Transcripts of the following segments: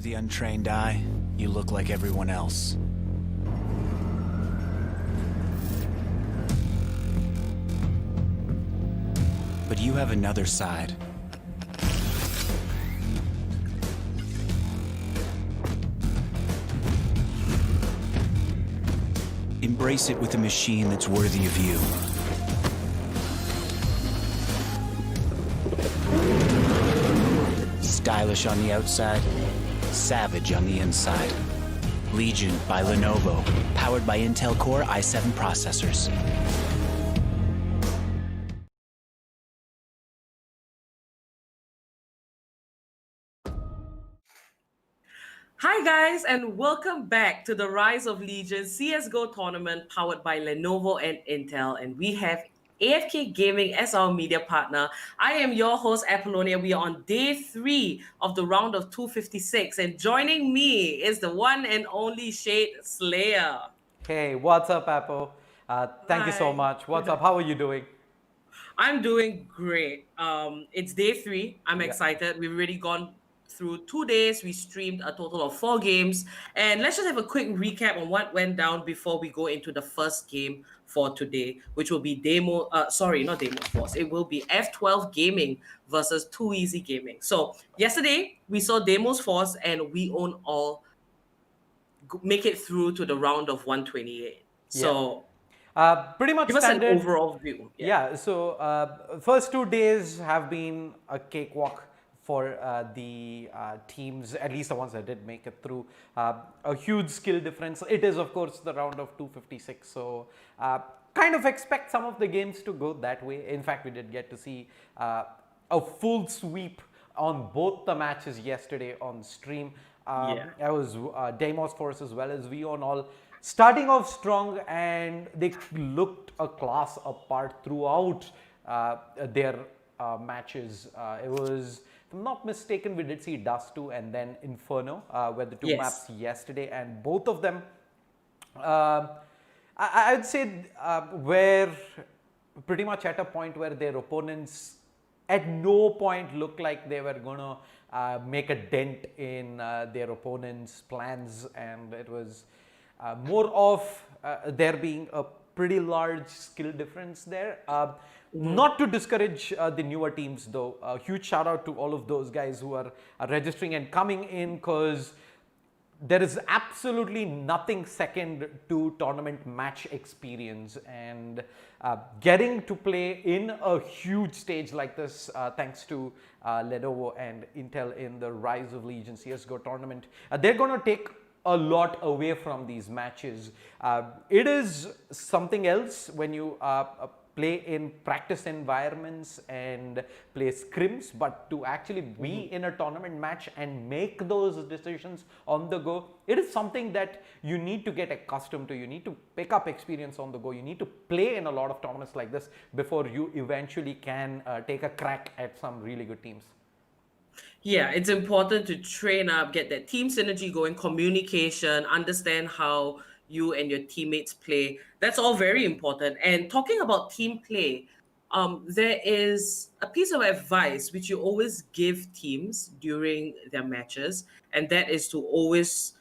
the untrained eye, you look like everyone else. But you have another side. Embrace it with a machine that's worthy of you. Stylish on the outside, savage on the inside. Legion by Lenovo, powered by Intel Core i7 processors. Hi guys, and welcome back to the Rise of Legion CSGO tournament powered by Lenovo and Intel. And we have AFK Gaming as our media partner. I am your host, Apollonia. We are on day 3 of the round of 256. And joining me is the one and only Shade Slayer. Hey, what's up, Apple? Thank you so Hi. much. What's up? How are you doing? I'm doing great. It's day 3. I'm Yeah. excited. We've already gone through 2 days. We streamed a total of 4 games. And let's just have a quick recap on what went down before we go into the first game for today, which will be not Demo Force. It will be F12 Gaming versus Too Easy Gaming. So yesterday we saw Demos Force and we own all make it through to the round of 128. Yeah. So Pretty much give us an standard. overall view. Yeah. So first 2 days have been a cakewalk for the teams, at least the ones that did make it through. A huge skill difference. It is, of course, the round of 256. So kind of expect some of the games to go that way. In fact, we did get to see a full sweep on both the matches yesterday on stream. Yeah. I was Deimos Force as well as Vion all starting off strong, and they looked a class apart throughout their matches. It was, if I'm not mistaken, we did see Dust 2 and then Inferno were the two Yes. maps yesterday, and both of them, I'd say, were pretty much at a point where their opponents at no point looked like they were going to make a dent in their opponent's plans, and it was more of there being a pretty large skill difference there. Not to discourage the newer teams though. A huge shout out to all of those guys who are registering and coming in, because there is absolutely nothing second to tournament match experience, and getting to play in a huge stage like this, thanks to Lenovo and Intel in the Rise of Legion CSGO tournament, they're going to take a lot away from these matches. It is something else when you play in practice environments and play scrims, but to actually be in a tournament match and make those decisions on the go, it is something that you need to get accustomed to. You need to pick up experience on the go. You need to play in a lot of tournaments like this before you eventually can take a crack at some really good teams. Yeah, it's important to train up, get that team synergy going, communication, understand how you and your teammates play. That's all very important. And talking about team play, there is a piece of advice which you always give teams during their matches, and that is to always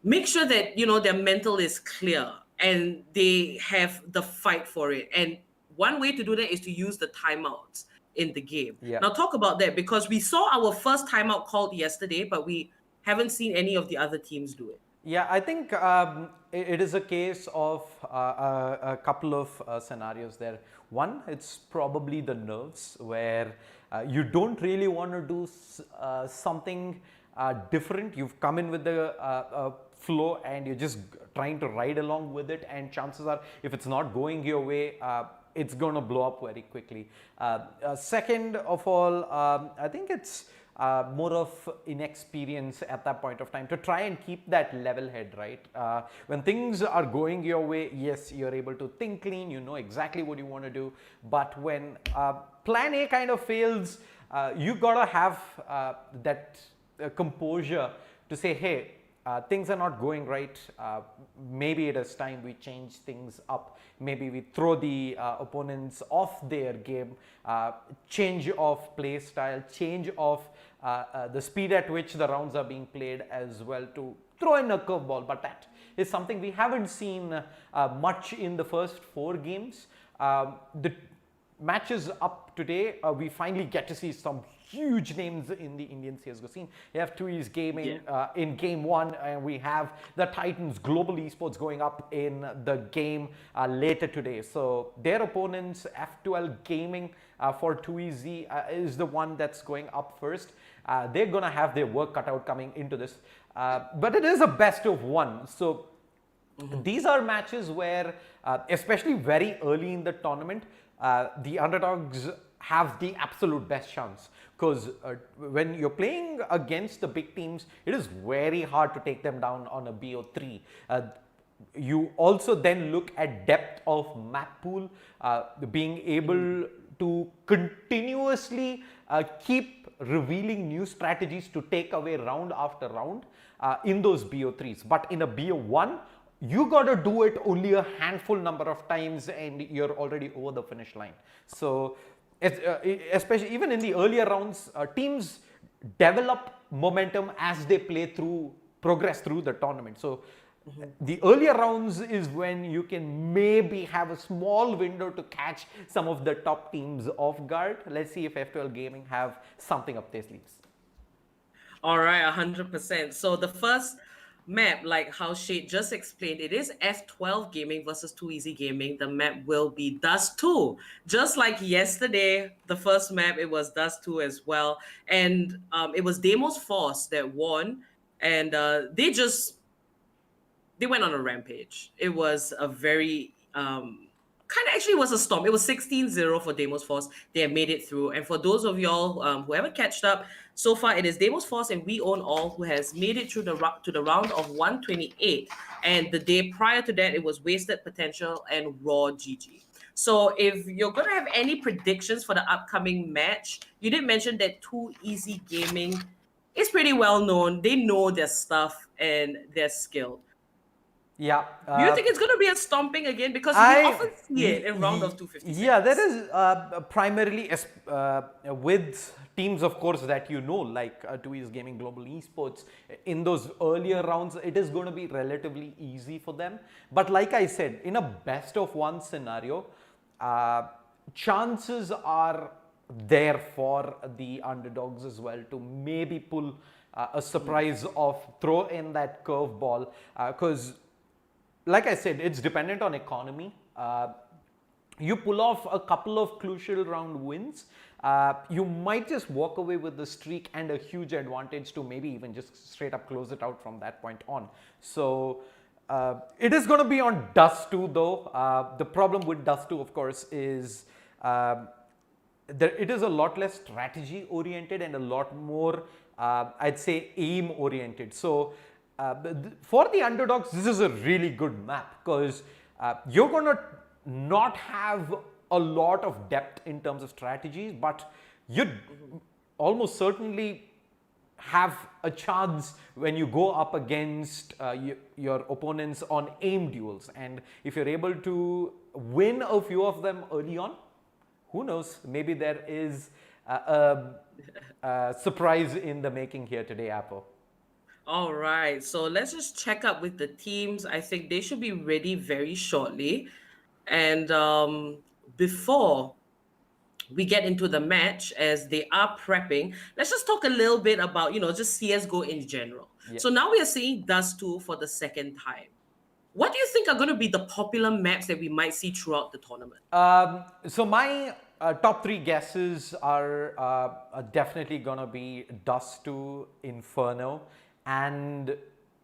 make sure that their mental is clear and they have the fight for it. And one way to do that is to use the timeouts in the game. Yeah. Now talk about that, because we saw our first timeout called yesterday, but we haven't seen any of the other teams do it. Yeah, I think it is a case of a couple of scenarios there. One, it's probably the nerves, where you don't really want to do something different. You've come in with the flow and you're just trying to ride along with it, and chances are, if it's not going your way, it's going to blow up very quickly. Second of all, I think it's more of inexperience at that point of time to try and keep that level head, right? When things are going your way, yes, you're able to think clean, you know exactly what you want to do. But when plan A kind of fails, you gotta have that composure to say, hey, things are not going right. Maybe it is time we change things up. Maybe we throw the opponents off their game, change of play style, change of the speed at which the rounds are being played as well, to throw in a curveball. But that is something we haven't seen much in the first 4 games. The matches up today, we finally get to see some huge names in the Indian CSGO scene. You have TUI's Gaming in game 1, and we have the Titans Global Esports going up in the game later today. So their opponents, F12 Gaming for TUI's is the one that's going up first. They're going to have their work cut out coming into this. But it is a best of 1. So these are matches where, especially very early in the tournament, the underdogs have the absolute best chance, because when you're playing against the big teams, it is very hard to take them down on a BO3. You also then look at depth of map pool, being able to continuously keep revealing new strategies to take away round after round in those BO3s. But in a BO1, you got to do it only a handful number of times and you're already over the finish line. So especially even in the earlier rounds, teams develop momentum as they progress through the tournament. So the earlier rounds is when you can maybe have a small window to catch some of the top teams off guard. Let's see if F12 Gaming have something up their sleeves. All right, 100%. So the first map, like how Shade just explained, it is F12 Gaming versus Too Easy Gaming. The map will be Dust 2. Just like yesterday, the first map, it was Dust 2 as well. And it was Demos Force that won. And they went on a rampage. It was a very actually was a storm. It was 16-0 for Demos Force. They have made it through. And for those of y'all who haven't catched up, so far it is Demos Force and We Own All who has made it through to the round of 128. And the day prior to that, it was Wasted Potential and Raw GG. So if you're going to have any predictions for the upcoming match, you did mention that Too Easy Gaming is pretty well known. They know their stuff and their skill. Yeah. Do you think it's going to be a stomping again? Because we often see it in round of 256. Yeah, that is primarily with teams, of course, that you know, like TUI's Gaming Global Esports. In those earlier rounds, it is going to be relatively easy for them. But like I said, in a best of 1 scenario, chances are there for the underdogs as well to maybe pull a surprise of throw in that curveball, because like I said, it's dependent on economy. You pull off a couple of crucial round wins, you might just walk away with the streak and a huge advantage to maybe even just straight up close it out from that point on. So it is going to be on Dust 2 though. The problem with Dust 2, of course, is it is a lot less strategy oriented and a lot more, I'd say, aim oriented. So for the underdogs, this is a really good map, because you're going to not have a lot of depth in terms of strategies, but you'd almost certainly have a chance when you go up against your opponents on aim duels. And if you're able to win a few of them early on, who knows, maybe there is a surprise in the making here today, Apple. All right, so let's just check up with the teams. I think they should be ready very shortly. And before we get into the match, as they are prepping, let's just talk a little bit about, just CSGO in general. Yeah. So now we are seeing Dust 2 for the second time. What do you think are going to be the popular maps that we might see throughout the tournament? So my top 3 guesses are definitely going to be Dust 2, Inferno, and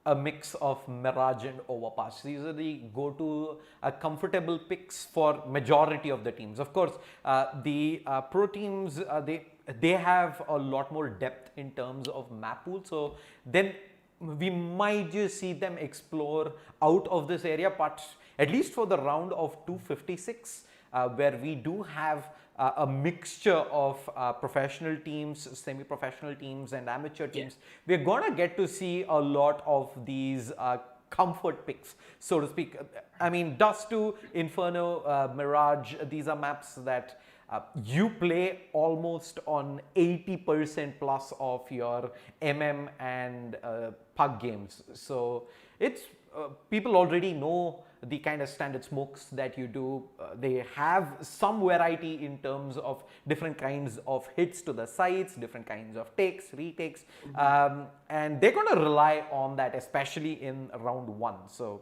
a mix of Mirage and Overpass. These are the go-to comfortable picks for majority of the teams. Of course, the pro teams, they have a lot more depth in terms of map pool. So then we might just see them explore out of this area. But at least for the round of 256, where we do have a mixture of professional teams, semi-professional teams, and amateur teams. We're gonna get to see a lot of these comfort picks, so to speak. I mean, Dust 2, Inferno, Mirage, these are maps that you play almost on 80% plus of your and PUG games. So it's people already know the kind of standard smokes that you do. They have some variety in terms of different kinds of hits to the sights, different kinds of takes, retakes, and they're going to rely on that, especially in round 1. So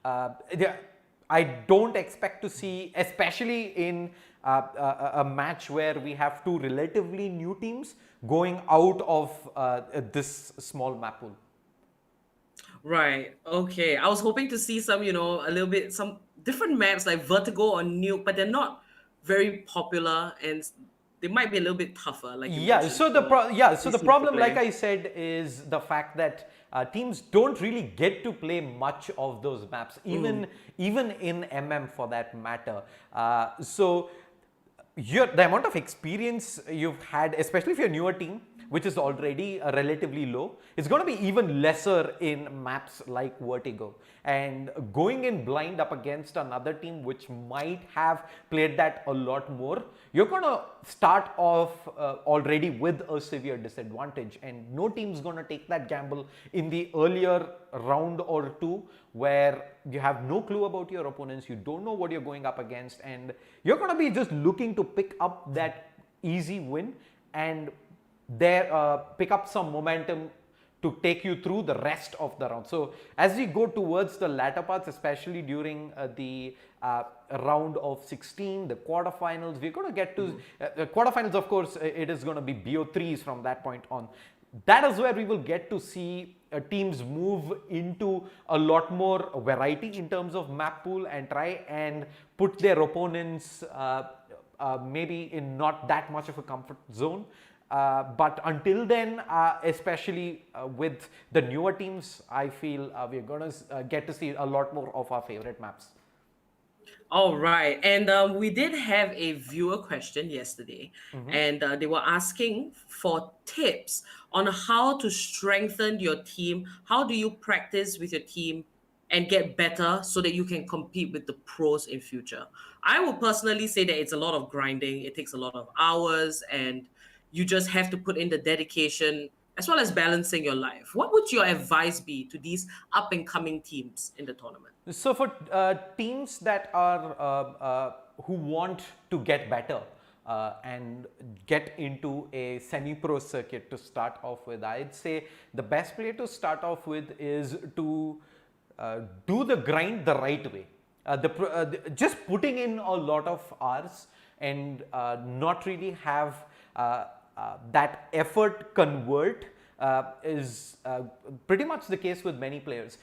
I don't expect to see, especially in a match where we have two relatively new teams going out of this small map pool. Right. Okay. I was hoping to see some, a little bit, some different maps like Vertigo or Nuke, but they're not very popular and they might be a little bit tougher, like you mentioned. So the problem, like I said, is the fact that teams don't really get to play much of those maps, even in for that matter. So the amount of experience you've had, especially if you're a newer team, which is already relatively low, it's going to be even lesser in maps like Vertigo. And going in blind up against another team which might have played that a lot more, you're going to start off already with a severe disadvantage, and no team's going to take that gamble in the earlier round or two where you have no clue about your opponents, you don't know what you're going up against, and you're going to be just looking to pick up that easy win and pick up some momentum to take you through the rest of the round. So as we go towards the latter parts, especially during the round of 16, the quarterfinals, we're going to get to the quarterfinals. Of course, it is going to be BO3s from that point on. That is where we will get to see teams move into a lot more variety in terms of map pool and try and put their opponents maybe in not that much of a comfort zone. But until then, especially with the newer teams, I feel we're going to get to see a lot more of our favorite maps. All right. And we did have a viewer question yesterday, and they were asking for tips on how to strengthen your team. How do you practice with your team and get better so that you can compete with the pros in future? I would personally say that it's a lot of grinding. It takes a lot of hours, and you just have to put in the dedication as well as balancing your life. What would your advice be to these up and coming teams in the tournament? So for teams that are who want to get better and get into a semi-pro circuit to start off with, I'd say the best play to start off with is to do the grind the right way. Just putting in a lot of hours and not really have that effort convert is pretty much the case with many players.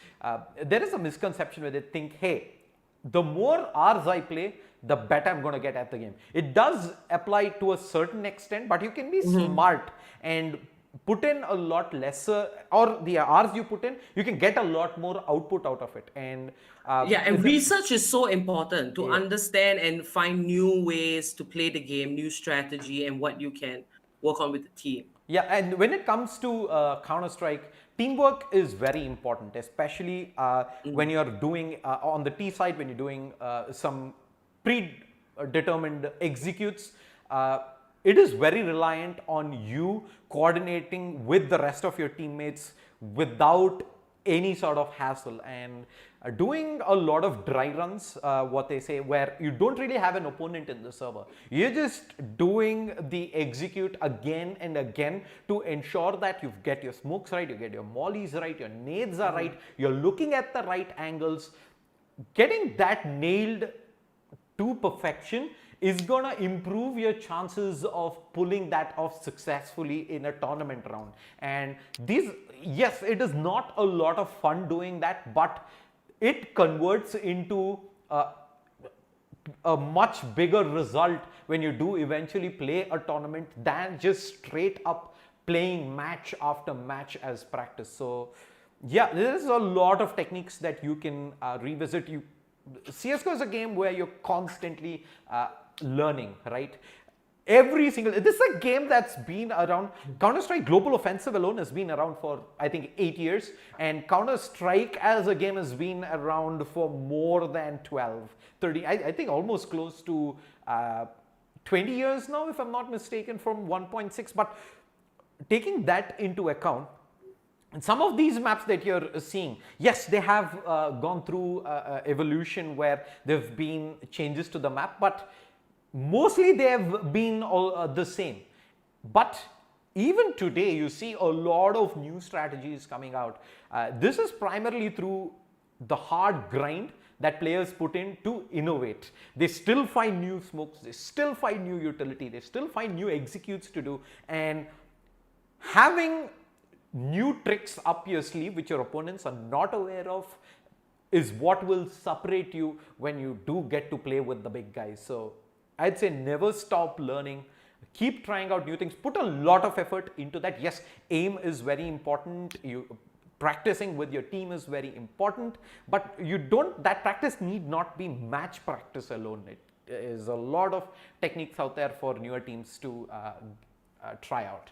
There is a misconception where they think, hey, the more hours I play, the better I'm going to get at the game. It does apply to a certain extent, but you can be smart and put in a lot lesser, or the hours you put in, you can get a lot more output out of it. And and research is so important to understand and find new ways to play the game, new strategy, and what you can work on with the team. Yeah, and when it comes to Counter-Strike, teamwork is very important, especially when you're doing, on the T side, when you're doing some predetermined executes. It is very reliant on you coordinating with the rest of your teammates without any sort of hassle, and doing a lot of dry runs, what they say, where you don't really have an opponent in the server. You're just doing the execute again and again to ensure that you get your smokes right, you get your mollies right, your nades are right, you're looking at the right angles. Getting that nailed to perfection is going to improve your chances of pulling that off successfully in a tournament round. And yes, it is not a lot of fun doing that, but it converts into a much bigger result when you do eventually play a tournament than just straight up playing match after match as practice. So yeah, there's a lot of techniques that you can revisit. CSGO is a game where you're constantly learning, right? Every single this is a game that's been around. Counter-Strike Global Offensive alone has been around for I think 8 years, and Counter-Strike as a game has been around for more than 12, 30. I think almost close to 20 years now, if I'm not mistaken, from 1.6. But taking that into account, and some of these maps that you're seeing, yes, they have gone through evolution where there have been changes to the map, but mostly they have been all the same. But even today, you see a lot of new strategies coming out. This is primarily through the hard grind that players put in to innovate. They still find new smokes, they still find new utility, they still find new executes to do, and having new tricks up your sleeve which your opponents are not aware of is what will separate you when you do get to play with the big guys. So I'd say never stop learning, keep trying out new things, put a lot of effort into that. Yes, aim is very important, practicing with your team is very important, but that practice need not be match practice alone. It is a lot of techniques out there for newer teams to try out.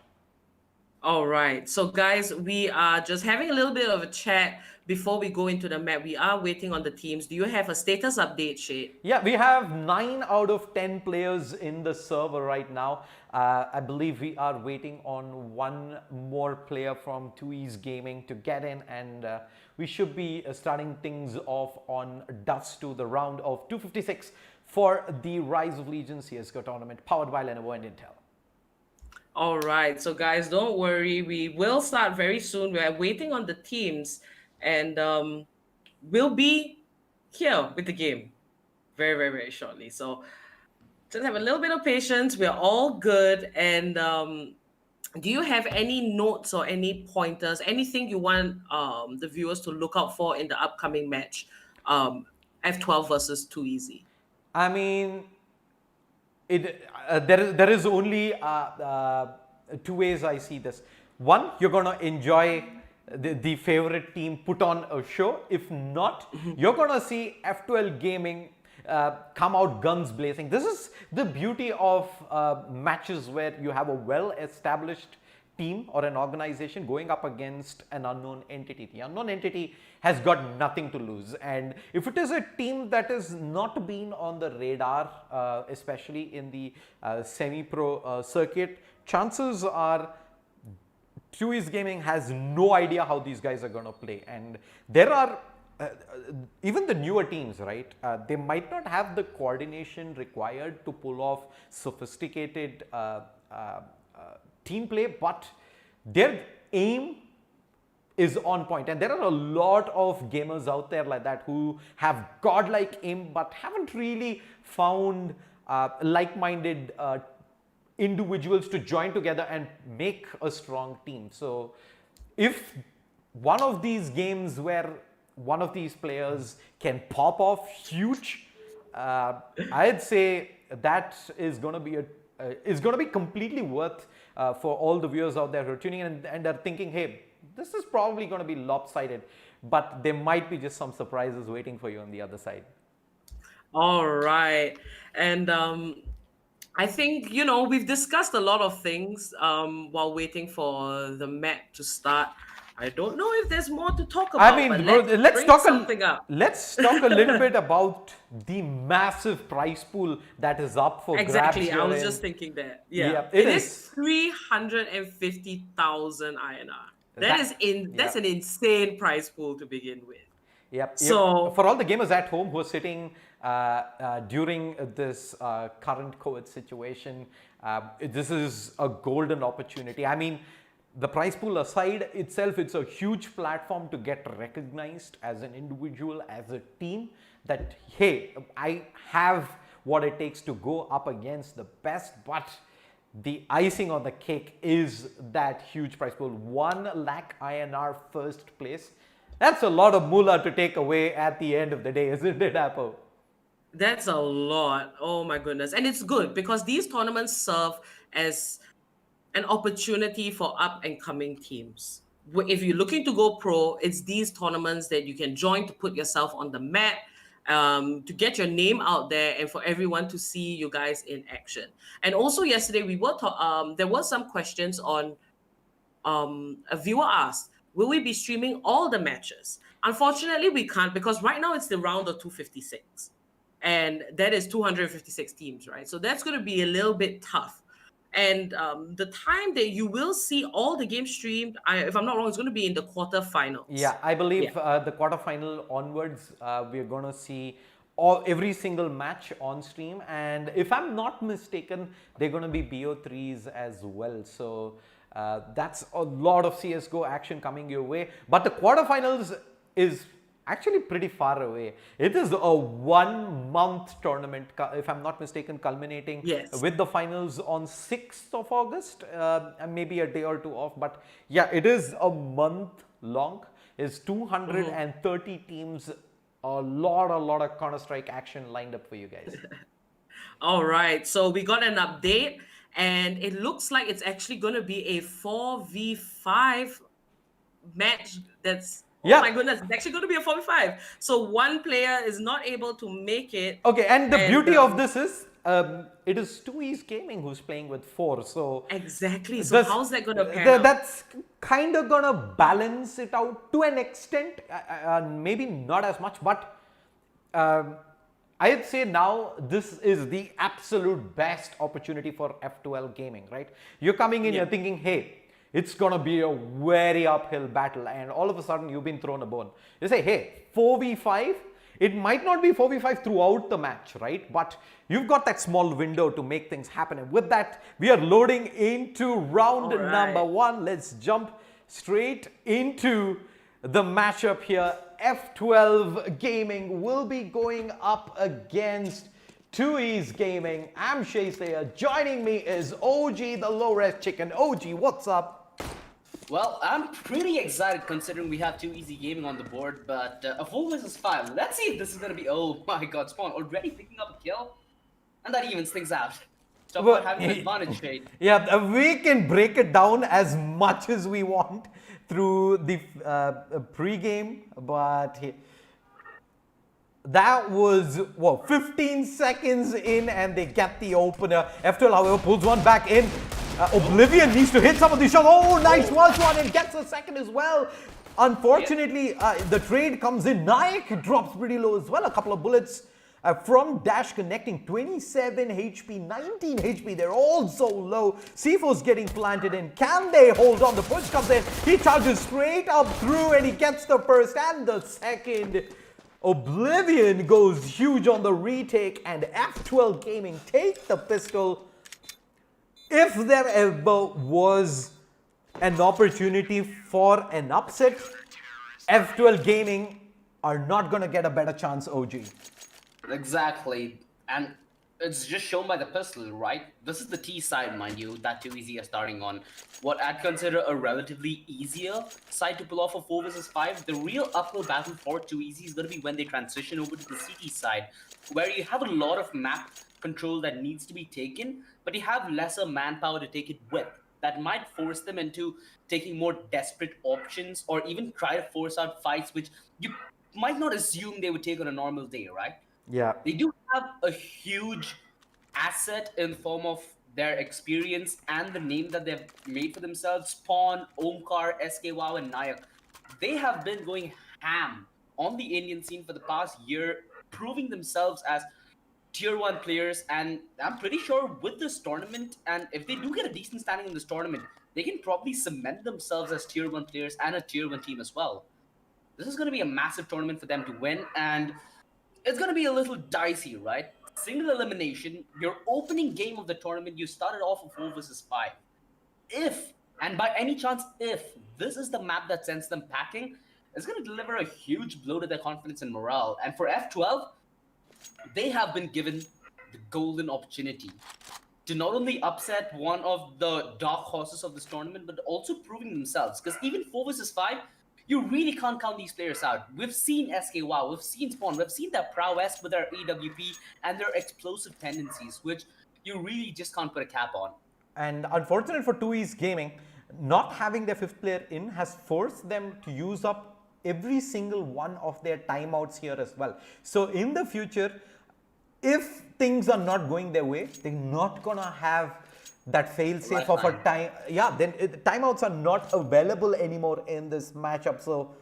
All right. So, guys, we are just having a little bit of a chat before we go into the map. We are waiting on the teams. Do you have a status update, Shade? Yeah, we have 9 out of 10 players in the server right now. I believe we are waiting on one more player from 2E's Gaming to get in, and we should be starting things off on Dust to the round of 256 for the Rise of Legions CSGO tournament powered by Lenovo and Intel. All right. So, guys, don't worry. We will start very soon. We are waiting on the teams, and we'll be here with the game very, very, very shortly. So, just have a little bit of patience. We're all good. And do you have any notes or any pointers, anything you want the viewers to look out for in the upcoming match, F12 versus 2EZ? I mean, there is only 2 ways I see this. One, you're going to enjoy the favorite team put on a show. If not, you're going to see F12 Gaming come out guns blazing. This is the beauty of matches where you have a well-established team or an organization going up against an unknown entity. The unknown entity has got nothing to lose, and if it is a team that is not been on the radar, especially in the semi-pro circuit, chances are 2E's Gaming has no idea how these guys are going to play. And there are even the newer teams, right? They might not have the coordination required to pull off sophisticated team play, but their aim is on point. And there are a lot of gamers out there like that who have godlike aim but haven't really found like-minded individuals to join together and make a strong team. So if one of these games where one of these players can pop off huge, I'd say that is going to be completely worth for all the viewers out there who are tuning in and are thinking, hey, this is probably going to be lopsided, but there might be just some surprises waiting for you on the other side. All right. And I think, we've discussed a lot of things while waiting for the map to start. I don't know if there's more to talk about. I mean, let's talk something up. Let's talk a little bit about the massive prize pool that is up for grabs. Exactly, I was just thinking that. Yeah, it is 350,000 INR. That's an insane prize pool to begin with. Yep. So for all the gamers at home who are sitting during this current COVID situation, this is a golden opportunity. I mean, the prize pool aside itself, it's a huge platform to get recognized as an individual, as a team, that, hey, I have what it takes to go up against the best, but the icing on the cake is that huge prize pool. 1 lakh INR first place. That's a lot of moolah to take away at the end of the day, isn't it, Apple? That's a lot. Oh my goodness. And it's good because these tournaments serve as an opportunity for up and coming teams. If you're looking to go pro, it's these tournaments that you can join to put yourself on the map to get your name out there and for everyone to see you guys in action. And also yesterday there was some questions on a viewer asked, will we be streaming all the matches? Unfortunately, we can't because right now it's the round of 256. And that is 256 teams, right? So that's going to be a little bit tough. And the time that you will see all the games streamed, if I'm not wrong, it's going to be in the quarterfinals. Yeah, I believe Yeah. the quarterfinal onwards, we're going to see every single match on stream. And if I'm not mistaken, they're going to be BO3s as well. So that's a lot of CSGO action coming your way. But the quarterfinals is actually pretty far away. It is a 1 month tournament, if I'm not mistaken, culminating Yes. with the finals on 6th of August, and maybe a day or two off. But yeah, it is a month long. It's 230 teams, a lot of Counter-Strike action lined up for you guys. All right. So we got an update, and it looks like it's actually going to be a 4v5 match. Yeah. Oh my goodness, it's actually going to be a 4v5. So one player is not able to make it. Okay, and the beauty of this is it is 2E's Gaming who's playing with 4. So Exactly. So how's that going to pan out? that's kind of going to balance it out to an extent, maybe not as much, but I'd say now this is the absolute best opportunity for F12 Gaming, right? You're coming in, you're thinking, hey, it's going to be a very uphill battle, and all of a sudden you've been thrown a bone. You say, hey, 4v5, it might not be 4v5 throughout the match, right? But you've got that small window to make things happen. And with that, we are loading into round number 1. Let's jump straight into the matchup here. F12 Gaming will be going up against 2E's Gaming. I'm Shay Slayer. Joining me is OG, the low-res chicken. OG, what's up? Well, I'm pretty excited considering we have 2E's Gaming on the board, but a 4 versus 5. Let's see if this is going to be... Oh my god, Spawn already picking up a kill? And that evens things out. Talk about having an advantage, Shade. Yeah, we can break it down as much as we want through the pre-game, but that was, what, 15 seconds in and they get the opener. F12, however, pulls one back in. Oblivion needs to hit some of these shots. Oh, nice one and gets a second as well. Unfortunately, the trade comes in. Naik drops pretty low as well. A couple of bullets from Dash connecting. 27 HP, 19 HP. They're all so low. C4's getting planted in. Can they hold on? The push comes in. He charges straight up through and he gets the first and the second. Oblivion goes huge on the retake and F12 Gaming take the pistol. If there ever was an opportunity for an upset, F12 Gaming are not going to get a better chance, OG. Exactly. And it's just shown by the pistol, right? This is the T side, mind you, that 2E's are starting on. What I'd consider a relatively easier side to pull off a 4 versus 5. The real uphill battle for 2E's is going to be when they transition over to the CT side, where you have a lot of map control that needs to be taken, but you have lesser manpower to take it with. That might force them into taking more desperate options or even try to force out fights which you might not assume they would take on a normal day, right? Yeah. They do have a huge asset in form of their experience and the name that they've made for themselves. Spawn, Omkar, SKWow, and Nayak. They have been going ham on the Indian scene for the past year, proving themselves as tier 1 players, and I'm pretty sure with this tournament, and if they do get a decent standing in this tournament, they can probably cement themselves as tier 1 players and a tier 1 team as well. This is going to be a massive tournament for them to win, and it's going to be a little dicey, right? Single elimination, your opening game of the tournament, you started off with 4 versus 5. If, and by any chance, if this is the map that sends them packing, it's going to deliver a huge blow to their confidence and morale. And for F12, they have been given the golden opportunity to not only upset one of the dark horses of this tournament, but also proving themselves. Because even 4 versus 5, you really can't count these players out. We've seen SKWow, we've seen Spawn, we've seen their prowess with their AWP and their explosive tendencies, which you really just can't put a cap on. And unfortunate for 2E's Gaming, not having their 5th player in has forced them to use up every single one of their timeouts here as well. So in the future, if things are not going their way, they're not gonna have that fail-safe of a time. Yeah, then timeouts are not available anymore in this matchup. So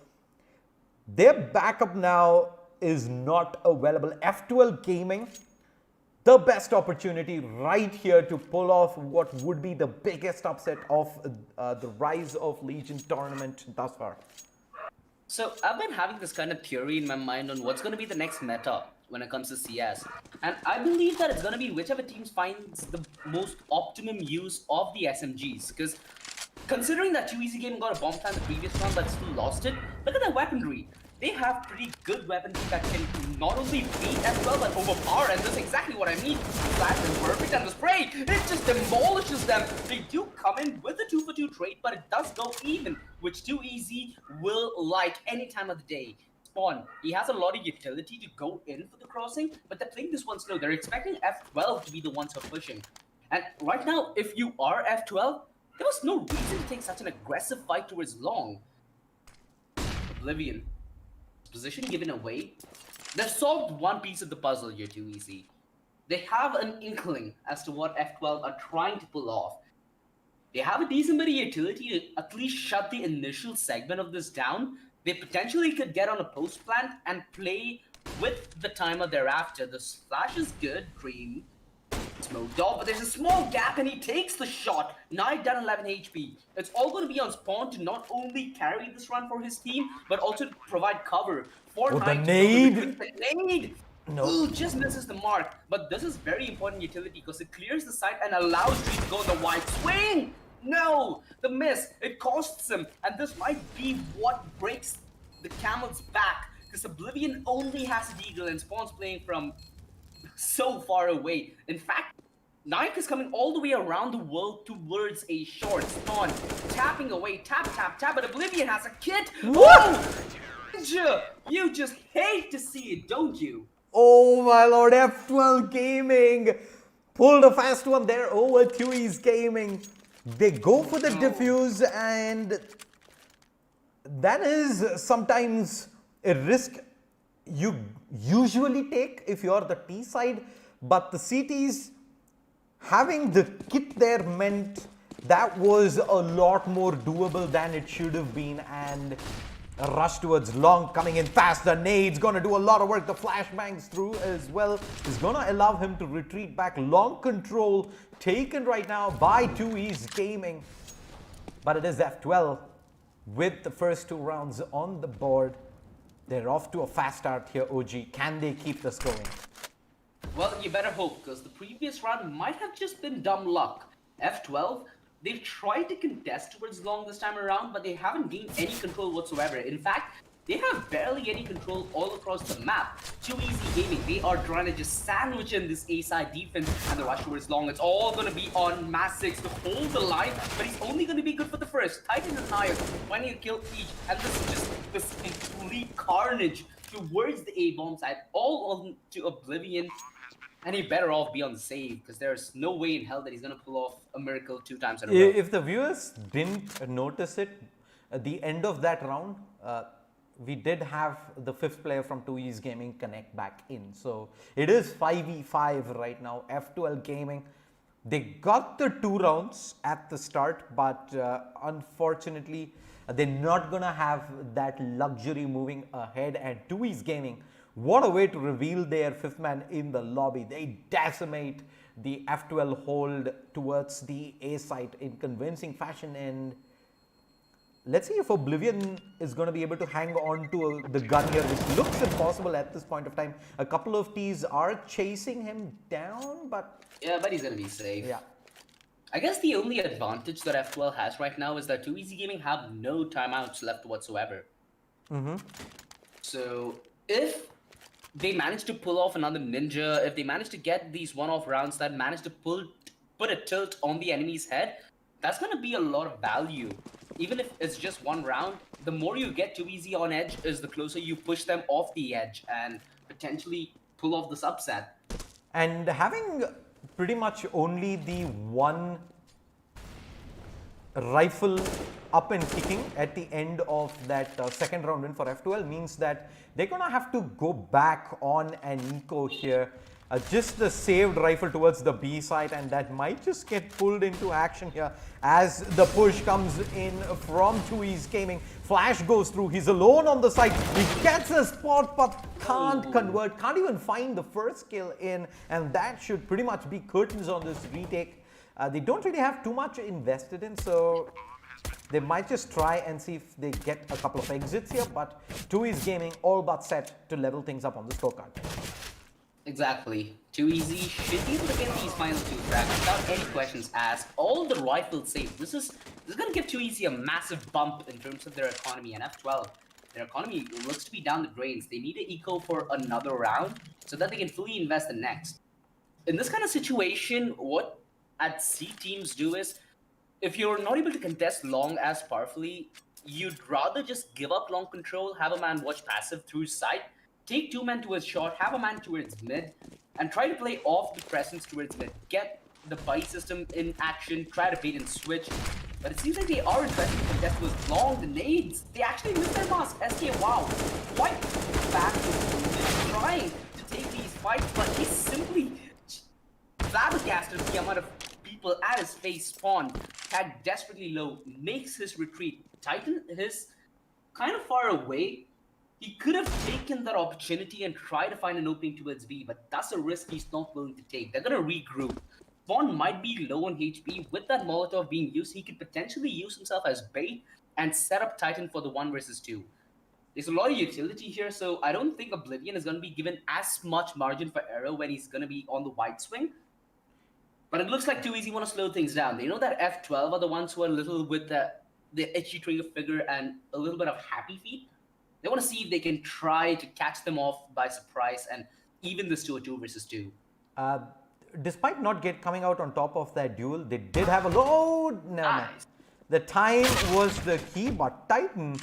their backup now is not available. F12 Gaming, the best opportunity right here to pull off what would be the biggest upset of the Rise of Legion tournament thus far. So I've been having this kind of theory in my mind on what's going to be the next meta when it comes to CS. And I believe that it's going to be whichever team finds the most optimum use of the SMGs. Because considering that 2EZ Gaming got a bomb time the previous round but still lost it, look at their weaponry. They have pretty good weaponry that can not only beat as well but overpower, and that's exactly what I mean. Flash is perfect and the spray, it just demolishes them. They do come in with a 2-for-2 trade, but it does go even, which 2EZ will like any time of the day. Spawn, he has a lot of utility to go in for the crossing, but they're playing this one slow. They're expecting F12 to be the ones who are pushing. And right now, if you are F12, there was no reason to take such an aggressive fight towards long. Oblivion. Position given away. They've solved one piece of the puzzle here, 2EZ. They have an inkling as to what F12 are trying to pull off. They have a decent bit of utility to at least shut the initial segment of this down. They potentially could get on a post plant and play with the timer thereafter. The splash is good, Cream. Smoked off, but there's a small gap and he takes the shot. Knight down 11 HP. It's all going to be on Spawn to not only carry this run for his team, but also to provide cover for Knight. The nade! The nade! No. Ooh, just misses the mark. But this is very important utility because it clears the site and allows Dream to go in the wide swing. No! The miss. It costs him. And this might be what breaks the Camel's back. Because Oblivion only has a Deagle and Spawn's playing from so far away. In fact, Nike is coming all the way around the world towards a short Spawn. Tapping away. Tap, tap, tap. But Oblivion has a kit. What? Ninja! You just hate to see it, don't you? Oh my lord, F12 Gaming pulled a fast one there over 2EZ Gaming. They go for the diffuse, and that is sometimes a risk you usually take if you're the T side, but the CTs having the kit there meant that was a lot more doable than it should have been, and a rush towards long coming in fast. The nade's gonna do a lot of work. The flashbangs through as well is gonna allow him to retreat back. Long control taken right now by 2EZ Gaming, but it is F12 with the first 2 rounds on the board. They're off to a fast start here, OG. Can they keep this going? Well, you better hope, because the previous round might have just been dumb luck. F12, they've tried to contest towards long this time around, but they haven't gained any control whatsoever. In fact, they have barely any control all across the map. 2EZ Gaming, they are trying to just sandwich in this A-side defense, and the rush towards long. It's all going to be on Mass6 to hold the line, but he's only going to be good for the first. Titan and Naya finding a kill each, and this is just this complete carnage towards the A-bomb side, all on to Oblivion. And he better off be on the save, because there's no way in hell that he's going to pull off a miracle 2 times in a row. If the viewers didn't notice it, at the end of that round, we did have the 5th player from 2EZ Gaming connect back in. So it is 5v5 right now. F12 Gaming, they got the 2 rounds at the start, but unfortunately, they're not gonna have that luxury moving ahead. And 2EZ Gaming, what a way to reveal their 5th man in the lobby. They decimate the F12 hold towards the A site in convincing fashion, and let's see if Oblivion is going to be able to hang on to the gun here, which looks impossible at this point of time. A couple of Ts are chasing him down, but yeah, but he's going to be safe. Yeah. I guess the only advantage that F12 has right now is that 2EZ Gaming have no timeouts left whatsoever. So if they manage to pull off another ninja, if they manage to get these one-off rounds that manage to put a tilt on the enemy's head, that's going to be a lot of value. Even if it's just 1 round, the more you get 2EZ on edge is the closer you push them off the edge and potentially pull off this upset. And having pretty much only the 1 rifle up and kicking at the end of that second round win for F12 means that they're going to have to go back on an eco here. Just the saved rifle towards the B side, and that might just get pulled into action here as the push comes in from 2E's Gaming. Flash goes through, he's alone on the side, he gets a spot but can't convert, can't even find the first kill in, and that should pretty much be curtains on this retake. They don't really have too much invested in, so they might just try and see if they get a couple of exits here, but 2E's Gaming all but set to level things up on the scorecard. Exactly. Too easy. Should be able to get these final two frags without any questions asked. All the rifles saved. This is going to give Too Easy a massive bump in terms of their economy. And F12, their economy looks to be down the drains. They need an eco for another round so that they can fully invest the next. In this kind of situation, what at C teams do is, if you're not able to contest long as powerfully, you'd rather just give up long control, have a man watch passive through sight, take two men towards short, have a man towards mid, and try to play off the presence towards mid. Get the buy system in action, try to bait and switch. But it seems like they are interested in contest with long, the nades. They actually missed their mask. SK, wow, quite back trying to take these fights, but he's simply flabbergasted the amount of people at his face spawn. Tagged desperately low, makes his retreat. Titan is kind of far away. He could have taken that opportunity and tried to find an opening towards B, but that's a risk he's not willing to take. They're going to regroup. Spawn might be low on HP. With that Molotov being used, he could potentially use himself as bait and set up Titan for the 1 versus 2. There's a lot of utility here, so I don't think Oblivion is going to be given as much margin for error when he's going to be on the wide swing. But it looks like Too Easy want to slow things down. They know that F12 are the ones who are a little with the itchy trigger figure and a little bit of happy feet. They want to see if they can try to catch them off by surprise and even this to a 2 versus 2. Despite not coming out on top of that duel, they did have a load. Nice. The time was the key, but Titan.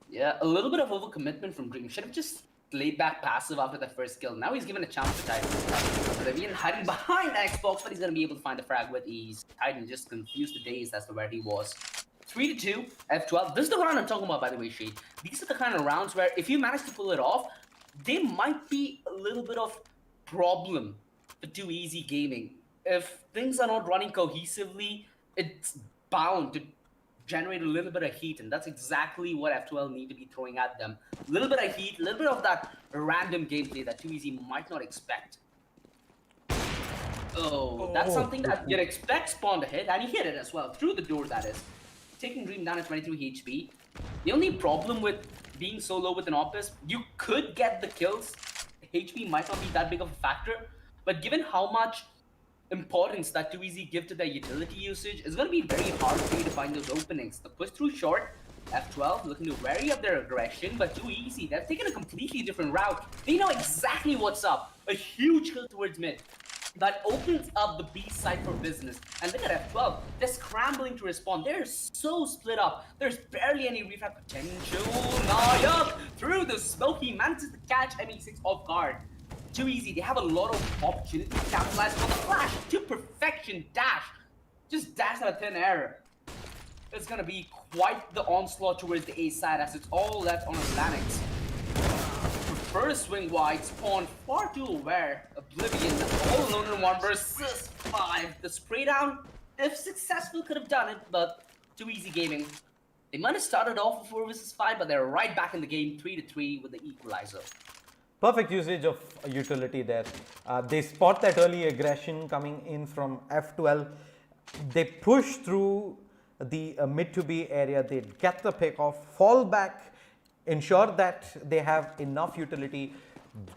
Yeah, a little bit of overcommitment from Dream. Should have just laid back passive after that first kill. Now he's given a chance to Titan. Oblivion hiding behind Xbox, but he's going to be able to find the frag with ease. Titan just confused the days as to where he was. 3-2, F12. This is the round I'm talking about, by the way, Shade. These are the kind of rounds where if you manage to pull it off, they might be a little bit of problem for Too Easy Gaming. If things are not running cohesively, it's bound to generate a little bit of heat, and that's exactly what F12 need to be throwing at them. A little bit of heat, a little bit of that random gameplay that Too Easy might not expect. Oh, that's something that you'd expect Spawn to hit, and he hit it as well, through the door, that is. Taking Dream down at 23 HP. The only problem with being so low with an op is you could get the kills. HP might not be that big of a factor, but given how much importance that Too Easy give to their utility usage, it's going to be very hard for you to find those openings. The push through short, F12 looking to vary up their aggression, but Too Easy, they've taken a completely different route. They know exactly what's up. A huge kill towards mid. That opens up the B side for business. And look at F12, they're scrambling to respond. They're so split up. There's barely any refrag potential. Nayak through the smoke, he manages to catch ME6 off guard. Too Easy, they have a lot of opportunity to capitalize on the flash to perfection dash. Just dash out of thin air. It's gonna be quite the onslaught towards the A side as it's all left on Atlantics. First swing wide, Spawn far too aware. Oblivion all alone in 1 versus 5. The spray down, if successful, could have done it, but Too Easy Gaming. They might have started off with 4 versus 5, but they're right back in the game 3-3 with the equalizer. Perfect usage of utility there. They spot that early aggression coming in from F12. They push through the mid to B area. They get the pick off, fall back, ensure that they have enough utility,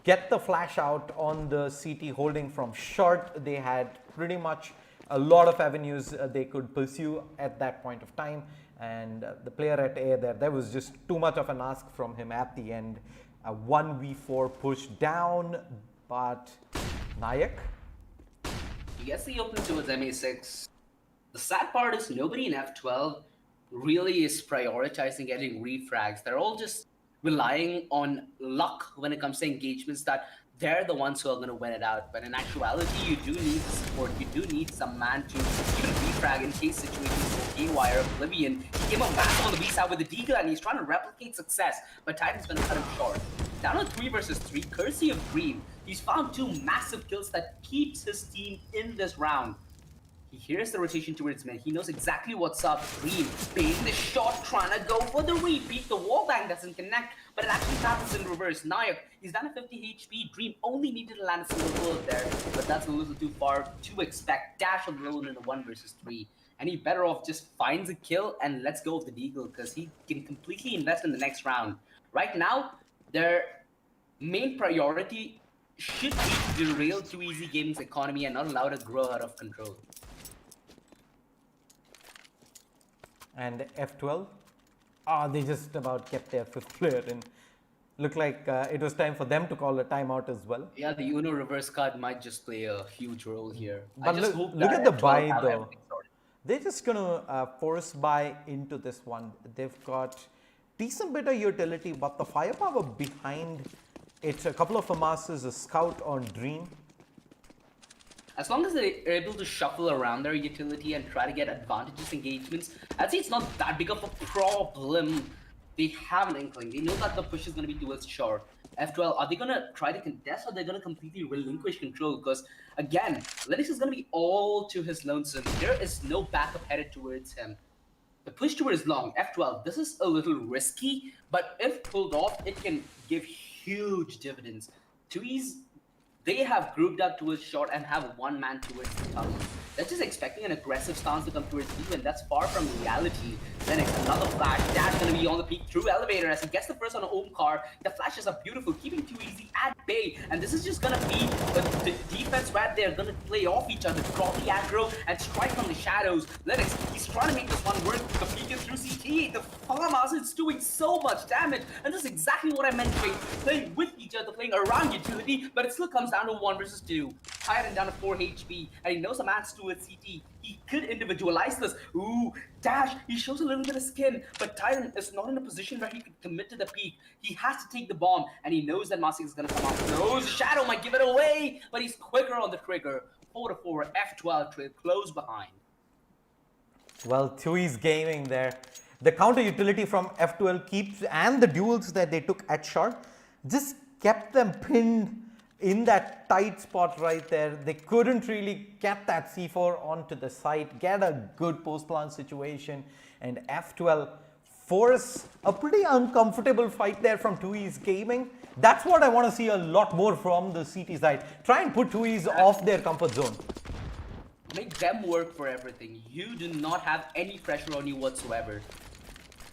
get the flash out on the CT holding from short. They had pretty much a lot of avenues they could pursue at that point of time, and the player at A there was just too much of an ask from him at the end. A 1v4 push down, but Nayak? He gets the open towards MA6. The sad part is nobody in F12 really is prioritizing getting refrags. They're all just relying on luck when it comes to engagements that they're the ones who are going to win it out. But in actuality, you do need the support. You do need some man to even refrag in case situations with K-Wire, Oblivion. He came up massive on the B side with the Deagle, and he's trying to replicate success, but Titan's going to cut him short. Down on 3 versus 3, courtesy of Dream, he's found 2 massive kills that keeps his team in this round. He hears the rotation towards mid. He knows exactly what's up. Dream baiting the shot, trying to go for the repeat. The wallbang doesn't connect, but it actually happens in reverse. Nayak, he's down to 50 HP. Dream only needed to land a single bullet there, but that's a little too far to expect. Dash alone in a 1 versus 3. And he better off just finds a kill and lets go of the Deagle because he can completely invest in the next round. Right now, their main priority should be to derail 2EZ Gaming's economy and not allow it to grow out of control. And F12, they just about kept their 5th player in. Looked like it was time for them to call a timeout as well. Yeah, the Uno reverse card might just play a huge role here. But look at the buy though. They're just gonna force buy into this one. They've got decent bit of utility, but the firepower behind it's a couple of Famas's, a scout on Dream. As long as they're able to shuffle around their utility and try to get advantageous engagements, I'd say it's not that big of a problem. They have an inkling. They know that the push is going to be towards short. F12, are they going to try to contest or they're going to completely relinquish control? Because, again, Lennox is going to be all to his lonesome. There is no backup headed towards him. The push towards long, F12, this is a little risky, but if pulled off, it can give huge dividends. 2Es, they have grouped up towards short and have 1 man towards the tunnel. They're just expecting an aggressive stance to come towards you, and that's far from reality. Then it's another flash. Dash gonna be on the peak through elevator as he gets the first on an Omkar. The flashes are beautiful, keeping 2EZ at bay, and this is just gonna be the defense where they're gonna play off each other, drop the aggro, and strike from the shadows. Lennox, he's trying to make this one work. The peak is through CT. The Farmhouse is doing so much damage, and this is exactly what I meant, playing with each other, playing around utility, but it still comes down to 1 versus 2. Titan down to 4 HP, and he knows a match to with CT. He could individualize this. Ooh, Dash, he shows a little bit of skin, but Titan is not in a position where he could commit to the peak. He has to take the bomb, and he knows that Masik is gonna come out. Knows Shadow might give it away, but he's quicker on the trigger. 4-4, F12 trail close behind. Well, 2Es Gaming there. The counter utility from F12 keeps, and the duels that they took at short, just kept them pinned in that tight spot right there. They couldn't really get that C4 onto the site, get a good post-plant situation, and F12 force a pretty uncomfortable fight there from 2Es Gaming. That's what I want to see a lot more from the CT side. Try and put 2Es off their comfort zone. Make them work for everything. You do not have any pressure on you whatsoever.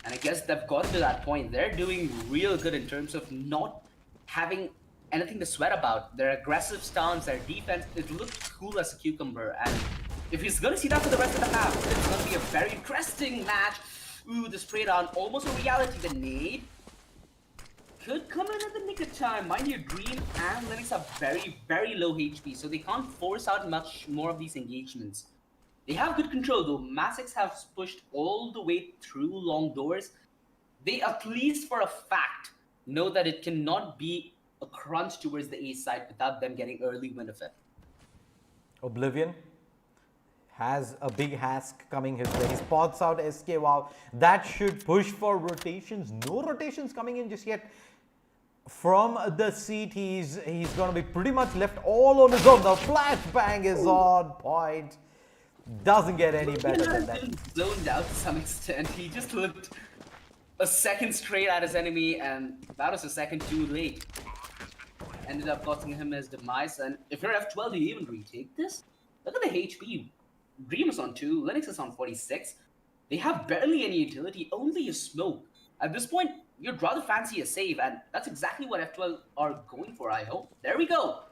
And I guess they've gotten to that point. They're doing real good in terms of not having anything to sweat about. Their aggressive stance, their defense, it looks cool as a cucumber. And if he's going to see that for the rest of the half, it's going to be a very interesting match. Ooh, the spray down, almost a reality. The nade could come in at the nick of time. Mind you, Dream and Lennox are very, very low HP, so they can't force out much more of these engagements. They have good control though. Masix have pushed all the way through long doors. They, at least for a fact, know that it cannot be a crunch towards the A side without them getting early win of it. Oblivion has a big hask coming his way. He spots out SK Wow. That should push for rotations. No rotations coming in just yet from the CTs. He's going to be pretty much left all on his own. The flashbang is on point. Doesn't get any better than that. Zoned out to some extent. He just looked a second straight at his enemy, and that was a second too late. Ended up costing him his demise. And if you're F12, do you even retake this? Look at the HP. Dream is on 2, Lennox is on 46. They have barely any utility, only a smoke. At this point, you'd rather fancy a save, and that's exactly what F12 are going for, I hope. There we go.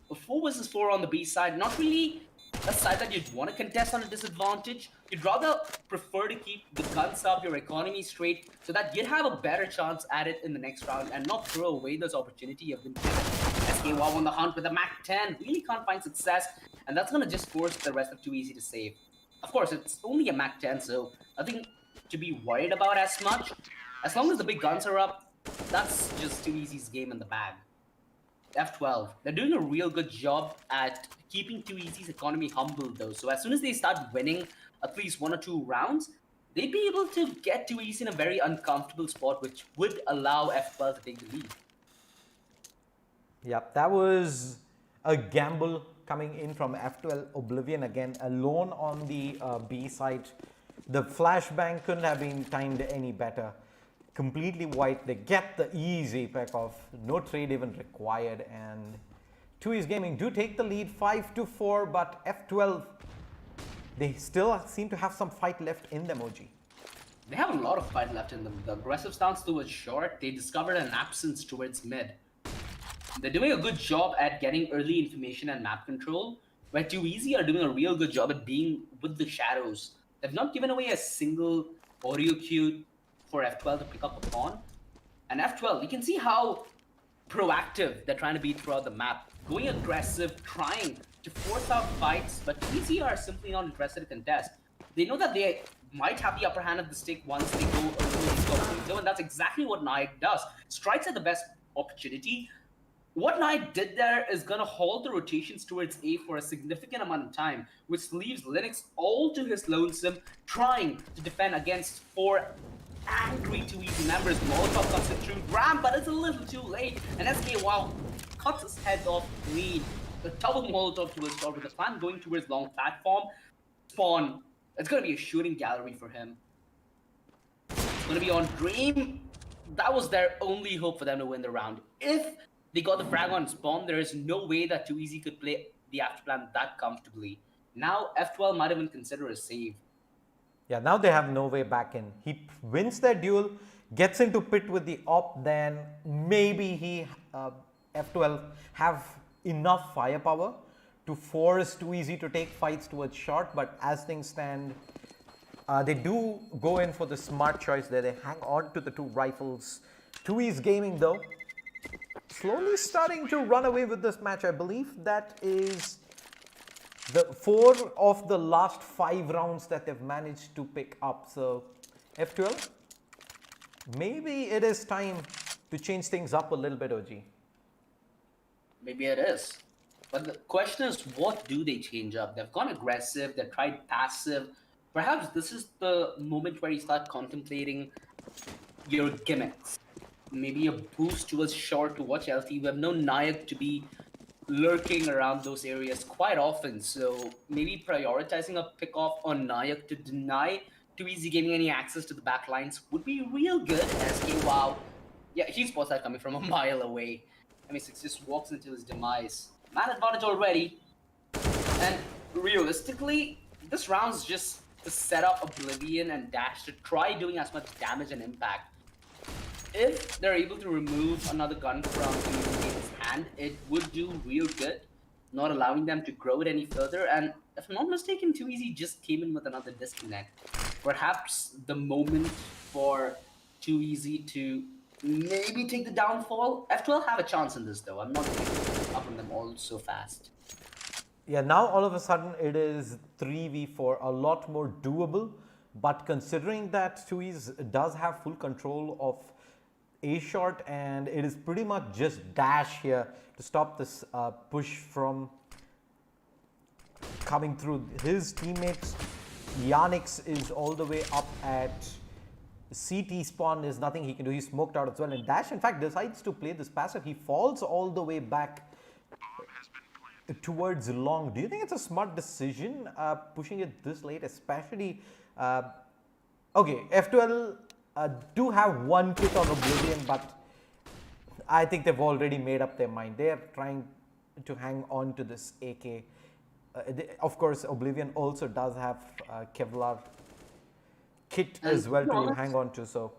A 4 versus 4 on the B side. Not really a side that you'd want to contest on a disadvantage. You'd rather prefer to keep the guns up, your economy straight, so that you'd have a better chance at it in the next round and not throw away this opportunity you've been given. SK Wow on the hunt with a Mac 10. Really can't find success, and that's going to just force the rest of 2EZ to save. Of course, it's only a Mac 10, so nothing to be worried about as much. As long as the big guns are up, that's just 2EZ's game in the bag. F12. They're doing a real good job at keeping 2EZ's economy humble, though. So as soon as they start winning at least 1 or 2 rounds, they'd be able to get 2EZ in a very uncomfortable spot, which would allow F12 to take the lead. Yep, that was a gamble coming in from F12 Oblivion again, alone on the B side. The flashbang couldn't have been timed any better. Completely white, they get the easy pick off, no trade even required, and 2E's Gaming do take the lead 5-4, but F12, they still seem to have some fight left in them, OG. They have a lot of fight left in them. The aggressive stance towards short, they discovered an absence towards mid. They're doing a good job at getting early information and map control, where 2EZ are doing a real good job at being with the shadows. They've not given away a single audio cue for F12 to pick up a pawn. And F12, you can see how proactive they're trying to be throughout the map. Going aggressive, trying to force out fights, but 2EZ are simply not interested to contest. They know that they might have the upper hand of the stick once they go early, and that's exactly what Nayak does. Strikes at the best opportunity. What Knight did there is gonna halt the rotations towards A for a significant amount of time, which leaves Linux all to his lonesome, trying to defend against 4 angry 2EZ members. Molotov comes in through Ram, but it's a little too late, and SK Wow cuts his head off clean. The double Molotov to his shot with the plan going towards long platform. Spawn, it's gonna be a shooting gallery for him. It's gonna be on Dream. That was their only hope for them to win the round. If they got the frag on Spawn, there is no way that 2EZ could play the afterplan that comfortably. Now F12 might even consider a save. Yeah, now they have no way back in. He wins that duel, gets into pit with the op, then maybe he, F12, have enough firepower to force 2EZ to take fights towards short, but as things stand, they do go in for the smart choice there. They hang on to the 2 rifles. 2E's Gaming, though, slowly starting to run away with this match. I believe that is the 4 of the last 5 rounds that they've managed to pick up. So F12, maybe it is time to change things up a little bit, OG. Maybe it is. But the question is, what do they change up? They've gone aggressive, they've tried passive. Perhaps this is the moment where you start contemplating your gimmicks. Maybe a boost towards short to watch LT. We have known Nayak to be lurking around those areas quite often, so maybe prioritizing a pick off on Nayak to deny 2EZ Gaming any access to the back lines would be real good. SK Wow, yeah, he spots that coming from a mile away. MA6 just walks into his demise. Man advantage already, and realistically, this round's just to set up Oblivion and Dash to try doing as much damage and impact. If they're able to remove another gun from his hand, it would do real good, not allowing them to grow it any further. And if I'm not mistaken, 2EZ just came in with another disconnect. Perhaps the moment for 2EZ to maybe take the downfall. F12 have a chance in this, though. I'm not giving up on them all so fast. Yeah, now all of a sudden it is 3v4, a lot more doable. But considering that 2EZ does have full control of A short, and it is pretty much just Dash here to stop this push from coming through his teammates. Yanix is all the way up at CT spawn. There's nothing he can do. He's smoked out as well, and Dash in fact decides to play this passive. He falls all the way back towards long. Do you think it's a smart decision pushing it this late, especially okay, F12 do have 1 kick on Oblivion, but I think they've already made up their mind. They are trying to hang on to this AK. Of course, Oblivion also does have Kevlar kit as well to hang on to. So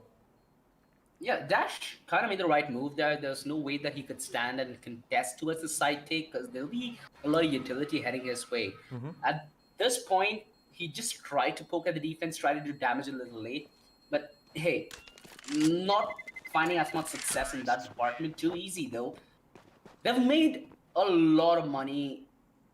yeah, Dash kind of made the right move there. There's no way that he could stand and contest towards the side take because there'll be a lot of utility heading his way. At this point, he just tried to poke at the defense, tried to do damage a little late. But hey, not finding as much success in that department. 2EZ though. They've made a lot of money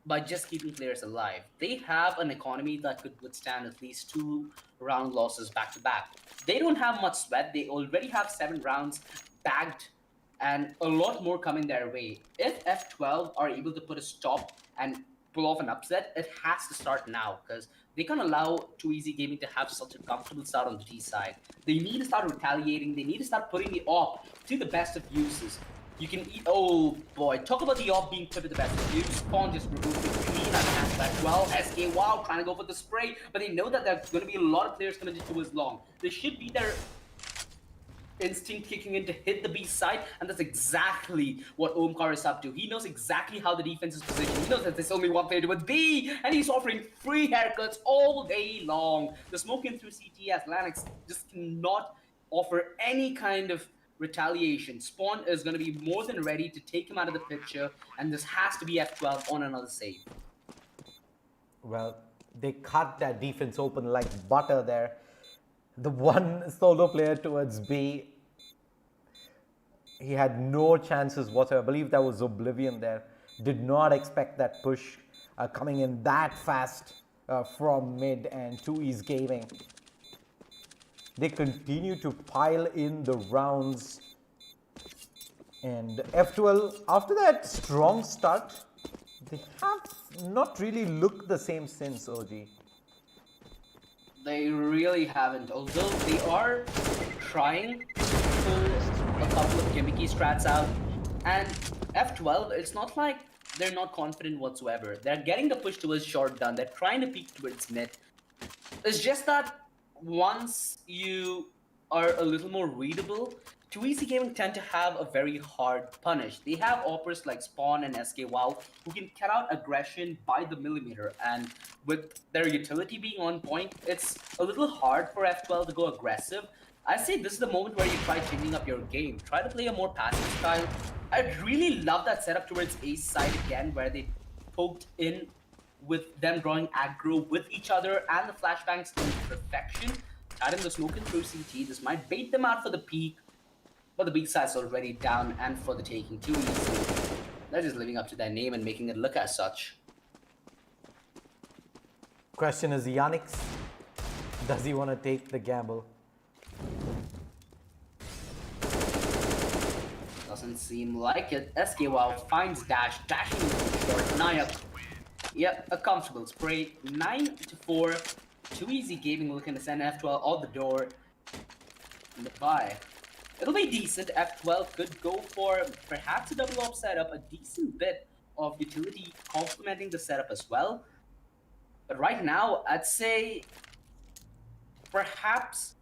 by just keeping players alive. They have an economy that could withstand at least 2 round losses back to back. They don't have much sweat. They already have 7 rounds bagged and a lot more coming their way. If F12 are able to put a stop and pull off an upset, it has to start now because they can't allow Too Easy Gaming to have such a comfortable start on the T side. They need to start retaliating. They need to start putting the op to the best of uses. You can eat. Oh boy, talk about the op being put to the best of use. Spawn just removed it clean out of hands back. Well, SK Wow trying to go for the spray, but they know that there's going to be a lot of players coming into his long. They should be there instinct kicking in to hit the B side, and that's exactly what Omkar is up to. He knows exactly how the defense is positioned. He knows that there's only one player to with B, and he's offering free haircuts all day long. The smoke in through CT as Lanix just cannot offer any kind of retaliation. Spawn is going to be more than ready to take him out of the picture, and this has to be F12 on another save. Well, they cut that defense open like butter there. The one solo player towards B, he had no chances whatsoever. I believe that was Oblivion there. Did not expect that push coming in that fast from mid, and 2E's Gaming. They continue to pile in the rounds. And F12, after that strong start, they have not really looked the same since, OG. They really haven't, although they are trying to pull a couple of gimmicky strats out. And F12, it's not like they're not confident whatsoever. They're getting the push towards short done. They're trying to peek towards mid. It's just that once you are a little more readable, 2Easy Gaming tend to have a very hard punish. They have operas like Spawn and SK Wow who can cut out aggression by the millimeter, and with their utility being on point, it's a little hard for F12 to go aggressive. I say this is the moment where you try changing up your game. Try to play a more passive style. I really love that setup towards Ace side again, where they poked in with them drawing aggro with each other and the flashbangs in perfection. Tied in the smoke and through CT. This might bait them out for the peak, but the B side's already down and for the taking. 2Easy. They're just living up to their name and making it look as such. Question is, Yannick, does he want to take the gamble? Doesn't seem like it. SKWow finds Dash, dashing into short. Nayak. Yep, a comfortable spray. 9-4. 2Easy Gaming looking to send F12 out the door. And the buy. It'll be decent. F12 could go for perhaps a double op setup, a decent bit of utility complementing the setup as well. But right now, I'd say perhaps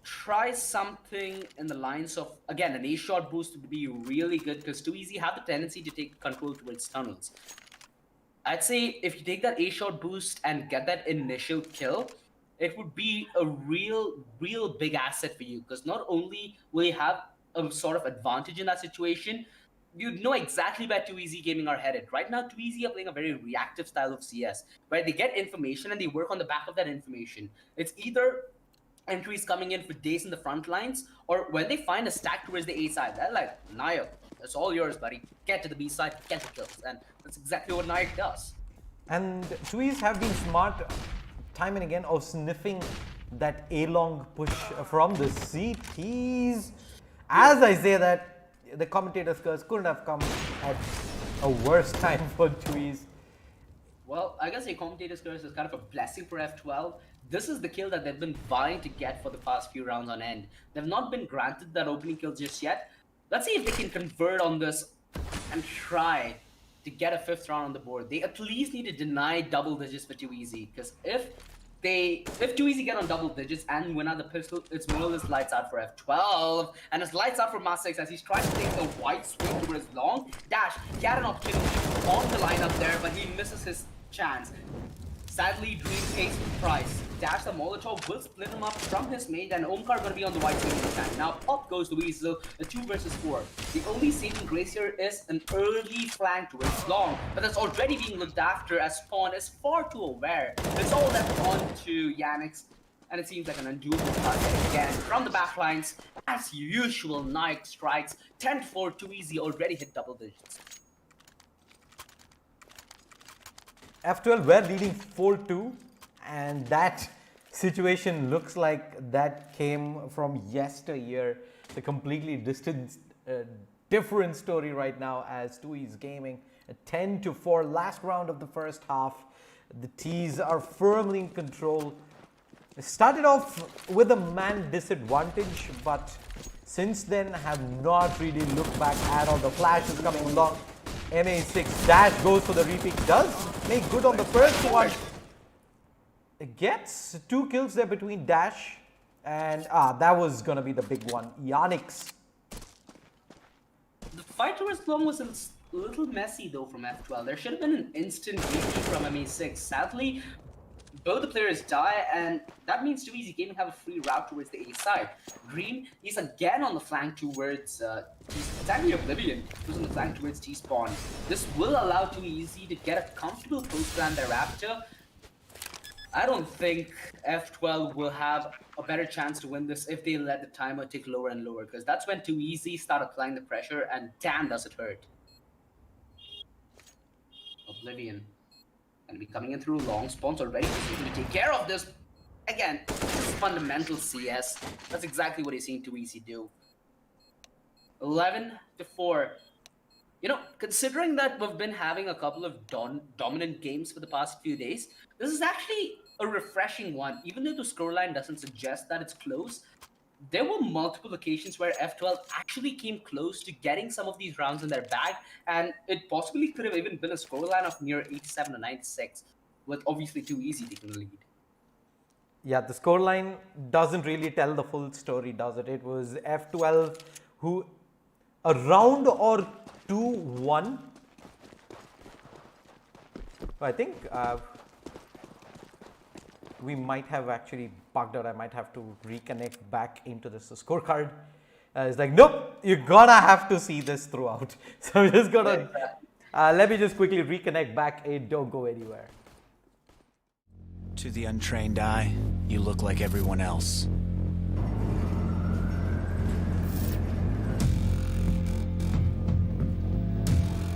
try something in the lines of, again, an A-shot boost would be really good because 2Easy have the tendency to take control towards tunnels. I'd say if you take that A-shot boost and get that initial kill, it would be a real big asset for you, because not only will you have a sort of advantage in that situation, you know exactly where 2Easy Gaming are headed. Right now, 2Easy are playing a very reactive style of CS, where they get information and they work on the back of that information. It's either entries coming in for days in the front lines, or when they find a stack towards the A side, they're like, Nayak, that's all yours, buddy. Get to the B side, get the kills. And that's exactly what Nayak does. And 2E's have been smart time and again of sniffing that A-long push from the CTs. As I say that, the commentator's curse couldn't have come at a worse time for 2E's. Well, I guess a commentator's curse is kind of a blessing for F12. This is the kill that they've been vying to get for the past few rounds on end. They've not been granted that opening kill just yet. Let's see if they can convert on this and try to get a 5th round on the board. They at least need to deny double digits for 2Easy, because if 2Easy get on double digits and win out the pistol, it's more or less lights out for F12, and it's lights out for Mas6 as he's trying to take a wide swing towards long. Dash, he had an opportunity on the lineup there, but he misses his chance. Sadly, Dream takes Price. Dash the Molotov will split him up from his mate, and Omkar gonna be on the white swing this time. Now up goes the Weasel, a 2 versus 4. The only saving grace here is an early flank towards long, but that's already being looked after as Spawn is far too aware. It's all left on to Yannick, and it seems like an undoable target again from the backlines. As usual, Nike strikes 10-4, 2Easy already hit double digits. F12 were leading 4-2, and that situation looks like that came from yesteryear. The completely distanced different story right now as 2E's Gaming. A 10-4 last round of the first half. The T's are firmly in control. They started off with a man disadvantage, but since then have not really looked back at all. The flash is coming along. MA6 dash goes for the repeat, does make good on the first one. It gets 2 kills there between dash and that was gonna be the big one. Yannick's. The fight towards long was a little messy though from F12. There should have been an instant repeat from MA6. Sadly, both the players die, and that means 2Easy Gaming have a free route towards the A side. Green, he's again on the flank towards, it's actually Oblivion, who's on the flank towards T-Spawn. This will allow 2Easy to get a comfortable post plan thereafter. I don't think F12 will have a better chance to win this if they let the timer tick lower and lower, because that's when 2Easy start applying the pressure, and damn does it hurt. Oblivion. Gonna be coming in through long spawns already. He's going to take care of this. Again, this is fundamental CS. That's exactly what he's seeing 2Easy do. 11-4. You know, considering that we've been having a couple of dominant games for the past few days, this is actually a refreshing one. Even though the scoreline doesn't suggest that it's close, there were multiple occasions where F12 actually came close to getting some of these rounds in their bag, and it possibly could have even been a scoreline of near 87 or 96, with obviously 2Easy taking the lead. Yeah, the scoreline doesn't really tell the full story, does it? It was F12 who a round or two won. I think we might have actually bugged out. I might have to reconnect back into this scorecard. It's like, nope, you're gonna have to see this throughout. So I'm just gonna, let me just quickly reconnect back. It don't go anywhere. To the untrained eye, you look like everyone else.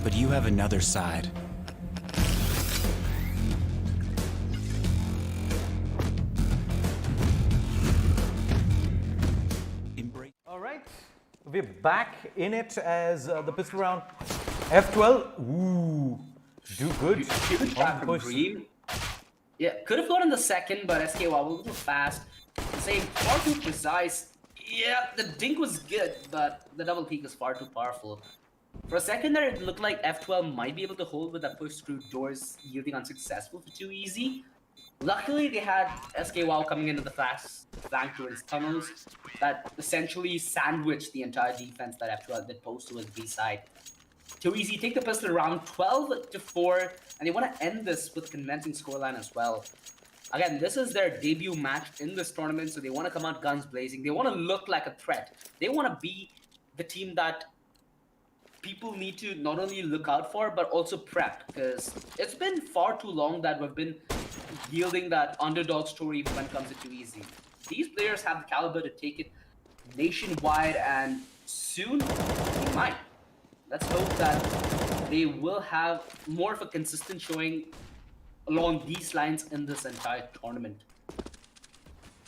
But you have another side. All right, we're back in it as the pistol round. F12, ooh, do good. Huge trap from Green. Yeah, could have gotten the second, but SK was a little fast. Same, far too precise. Yeah, the dink was good, but the double peek was far too powerful. For a second there, it looked like F12 might be able to hold with that push through doors yielding unsuccessful for 2Easy. Luckily, they had SK coming into the flank towards tunnels that essentially sandwiched the entire defense that F12 did post towards B side. 2Easy take the pistol around 12-4, and they want to end this with a convincing scoreline as well. Again, this is their debut match in this tournament, so they want to come out guns blazing. They want to look like a threat. They want to be the team that people need to not only look out for, but also prep, because it's been far too long that we've been yielding that underdog story when it comes to 2Easy. These players have the caliber to take it nationwide, and soon they might. Let's hope that they will have more of a consistent showing along these lines in this entire tournament.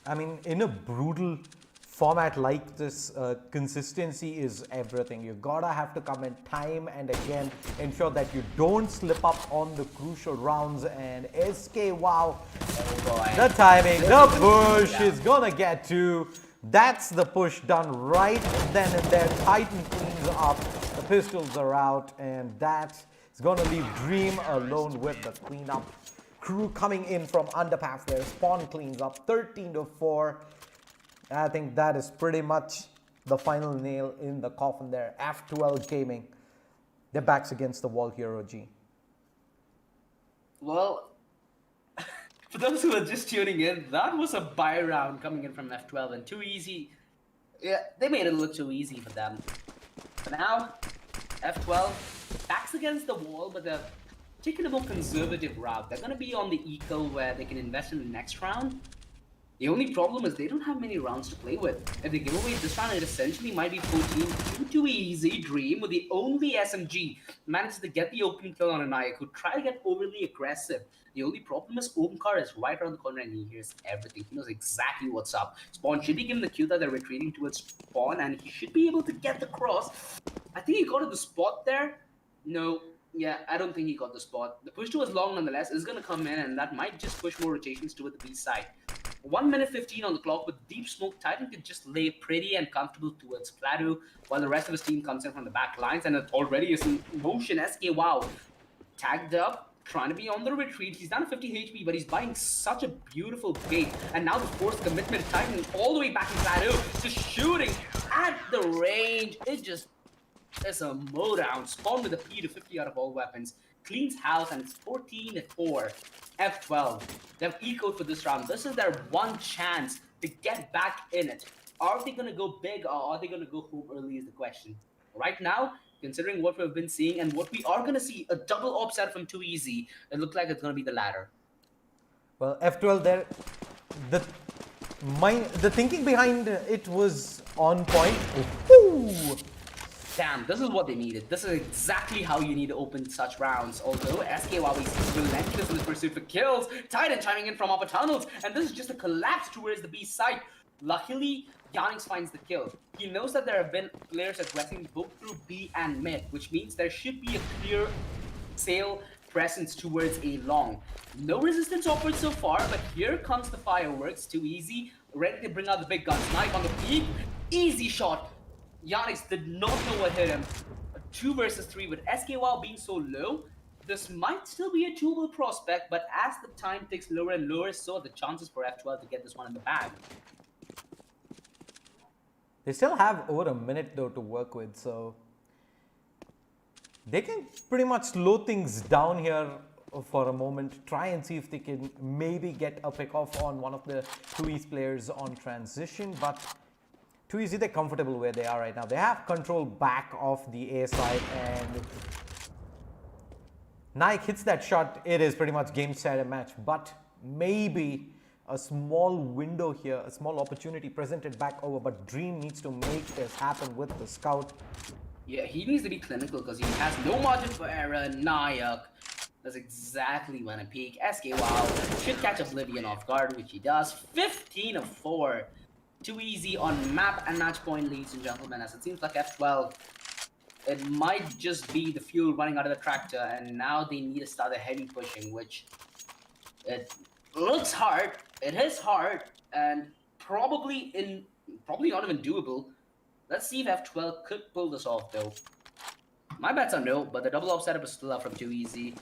I mean, in a brutal format like this, consistency is everything. You gotta have to come in time and again, ensure that you don't slip up on the crucial rounds. And SK the timing, the push is gonna get to. That's the push done right then and there. Titan cleans up, the pistols are out, and that is gonna leave Dream alone with the cleanup. Crew coming in from underpass there. Spawn cleans up 13-4. I think that is pretty much the final nail in the coffin there. F12 Gaming, their backs against the wall here, OG. Well, for those who are just tuning in, that was a buy round coming in from F12, and 2Easy. Yeah, they made it look too easy for them. For now, F12 backs against the wall, but they're taking a more conservative route. They're going to be on the eco where they can invest in the next round. The only problem is they don't have many rounds to play with. If they give away this round, it essentially might be 14 too easy. Dream, with the only SMG, manages to get the opening kill on a Nayak, who try to get overly aggressive. The only problem is Omkar is right around the corner and he hears everything. He knows exactly what's up. Spawn should be given the cue that they're retreating towards Spawn, and he should be able to get the cross. I think he got to the spot there. No, yeah, I don't think he got the spot. The push to was long nonetheless. Is going to come in, and that might just push more rotations toward the B side. 1 minute 15 on the clock with deep smoke. Titan could just lay pretty and comfortable towards Plateau while the rest of his team comes in from the back lines, and it already is in motion. SK, wow, tagged up, trying to be on the retreat. He's down to 50 HP, but he's buying such a beautiful bait. And now the forced commitment, Titan all the way back in Plateau, just shooting at the range. It's a mowdown. Spawn with a P to 50 out of all weapons. Cleans house, and it's 14-4. F12. They've ecoed for this round. This is their one chance to get back in it. Are they going to go big, or are they going to go home early is the question. Right now, considering what we've been seeing and what we are going to see, a double op set from Too Easy, it looks like it's going to be the latter. Well, F12 there, the thinking behind it was on point. Ooh. Damn, this is what they needed. This is exactly how you need to open such rounds. Although SK Huawei is relentless in his pursuit for kills. Titan chiming in from upper tunnels, and this is just a collapse towards the B side. Luckily, Yanix finds the kill. He knows that there have been players aggressing both through B and mid, which means there should be a clear sail presence towards A long. No resistance offered so far, but here comes the fireworks. Too Easy, ready to bring out the big guns. Knife on the peak, easy shot. Yanix did not know what hit him. A 2 versus 3 with SKY being so low. This might still be a doable prospect, but as the time takes lower and lower, so are the chances for F12 to get this one in the bag. They still have over a minute though to work with, so they can pretty much slow things down here for a moment, try and see if they can maybe get a pick off on one of the 2E's players on transition, but 2E's, they're comfortable where they are right now. They have control back of the A side, and Nike hits that shot. It is pretty much game, set, and match, but maybe a small window here, a small opportunity presented back over, but Dream needs to make this happen with the scout. Yeah, he needs to be clinical because he has no margin for error. Nayak, that's exactly when a peak. SK Wow should catch Oblivion off guard, which he does. 15-4. Too Easy on map and match point, ladies and gentlemen, as it seems like F12. It might just be the fuel running out of the tractor, and now they need to start a heavy pushing, which it looks hard. It is hard, and probably not even doable. Let's see if F12 could pull this off, though. My bets are no, but the double op setup is still up from Too Easy.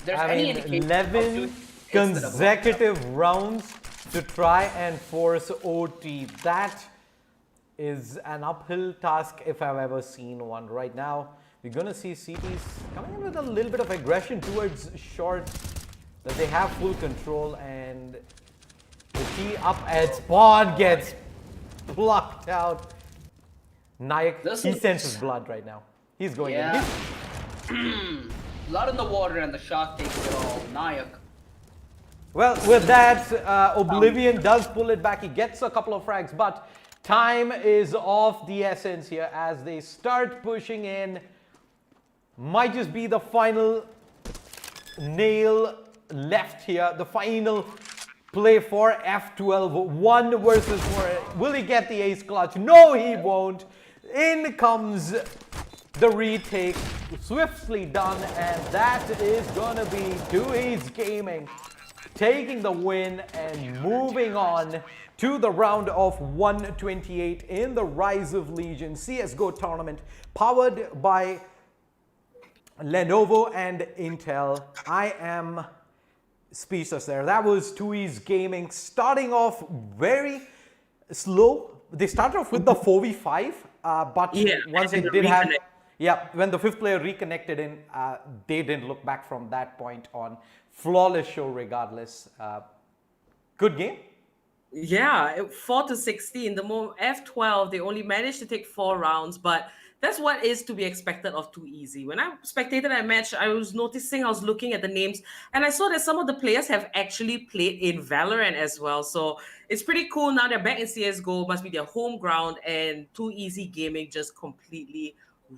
There's any indication 11 consecutive rounds to try and force OT. That is an uphill task if I've ever seen one. Right now, we're going to see CTs coming in with a little bit of aggression towards short, that they have full control, and the T up at spawn gets plucked out. Nayak, he senses blood right now. He's going in. Blood in the water, and the shot takes it all. Nayak. Well, with that, Oblivion does pull it back. He gets a couple of frags, but time is of the essence here as they start pushing in. Might just be the final nail left here. The final play for F12. 1 versus 4. Will he get the ace clutch? No, he won't. In comes the retake. Swiftly done, and that is gonna be 2E's Gaming taking the win and moving on to the round of 128 in the Rise of Legion CSGO tournament, powered by Lenovo and Intel. I am speechless there. That was 2E's Gaming starting off very slow. They started off with the 4v5, but once it did have... when the 5th player reconnected in, they didn't look back from that point on. Flawless show regardless. Good game. Yeah, 4-16. The F12, they only managed to take 4 rounds, but That's what is to be expected of Too Easy. When I spectated that match, I was looking at the names, and I saw that some of the players have actually played in Valorant as well. So it's pretty cool now they're back in CSGO, must be their home ground, and Too Easy Gaming just completely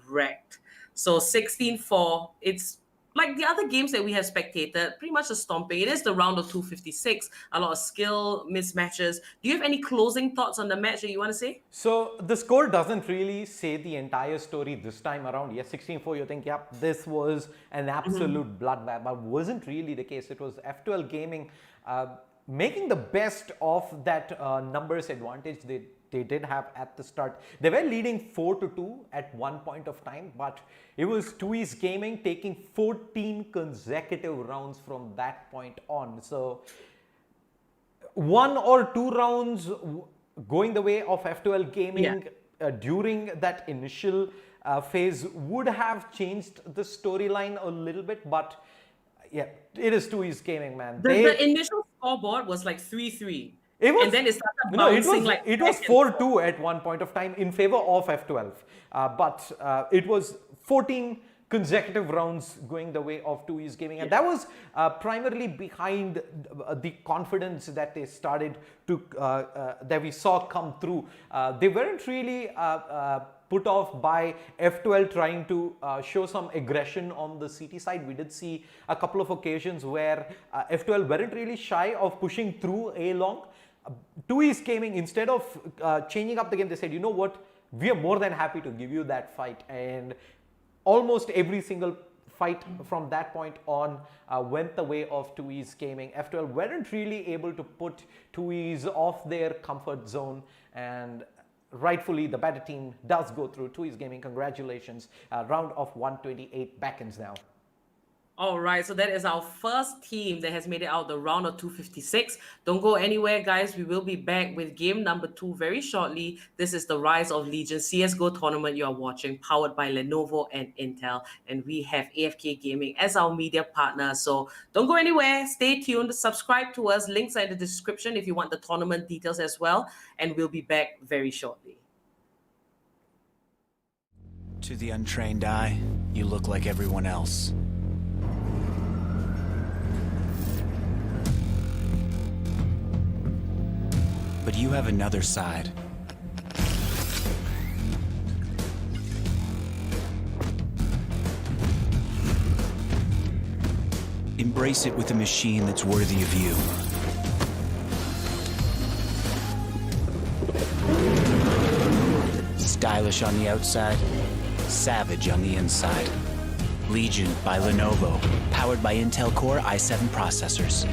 wrecked. So 16-4, it's like the other games that we have spectated, pretty much a stomping. It is the round of 256, a lot of skill mismatches. Do you have any closing thoughts on the match that you want to say? So the score doesn't really say the entire story this time around. Yes, 16-4, you think, yep, this was an absolute bloodbath, but wasn't really the case. It was F12 Gaming making the best of that numbers advantage they did have at the start. They were leading 4-2 at one point of time, but it was Too Easy Gaming taking 14 consecutive rounds from that point on. So one or two rounds going the way of F12 Gaming during that initial phase would have changed the storyline a little bit, but yeah, it is Too Easy Gaming, man. The initial scoreboard was like 3-3. It was, and then it started no, bouncing it was 4-2 at one point of time in favor of F12, but it was 14 consecutive rounds going the way of Too Easy Gaming, and that was primarily behind the confidence that they started to that we saw come through. They weren't really put off by F12 trying to show some aggression on the CT side. We did see a couple of occasions where F12 weren't really shy of pushing through A long. Too Easy Gaming, instead of changing up the game, they said, you know what, we are more than happy to give you that fight. And almost every single fight from that point on went the way of Too Easy Gaming. F12 weren't really able to put Too Easy off their comfort zone, and rightfully the better team does go through. Too Easy Gaming, congratulations. Round of 128 beckons now. All right, so that is our first team that has made it out the round of 256. Don't go anywhere, guys. We will be back with game number 2 very shortly. This is the Rise of Legion CSGO tournament you are watching, powered by Lenovo and Intel. And we have AFK Gaming as our media partner. So don't go anywhere. Stay tuned. Subscribe to us. Links are in the description if you want the tournament details as well. And we'll be back very shortly. To the untrained eye, you look like everyone else. But you have another side. Embrace it with a machine that's worthy of you. Stylish on the outside, savage on the inside. Legion by Lenovo, powered by Intel Core i7 processors.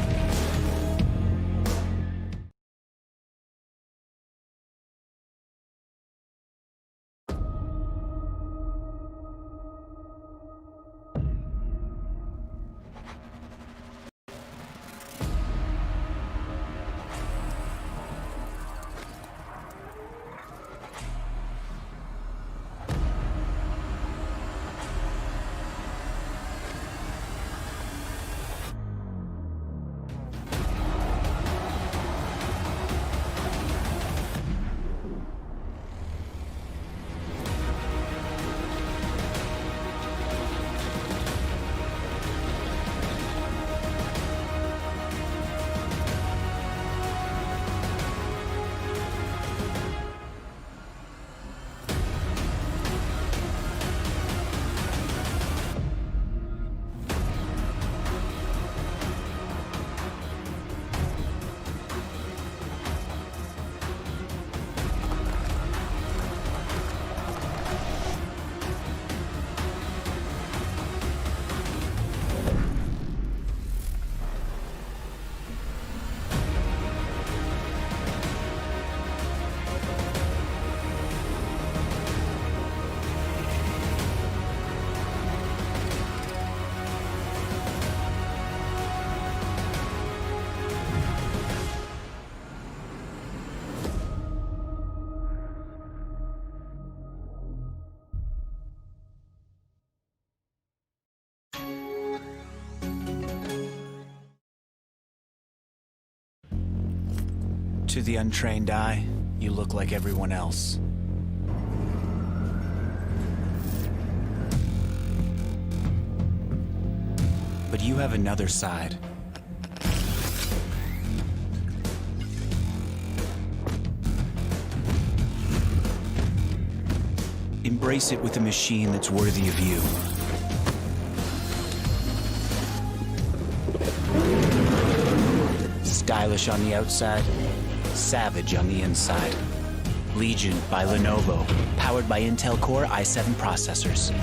To the untrained eye, you look like everyone else. But you have another side. Embrace it with a machine that's worthy of you. Stylish on the outside, savage on the inside. Legion by Lenovo, powered by Intel Core i7 processors.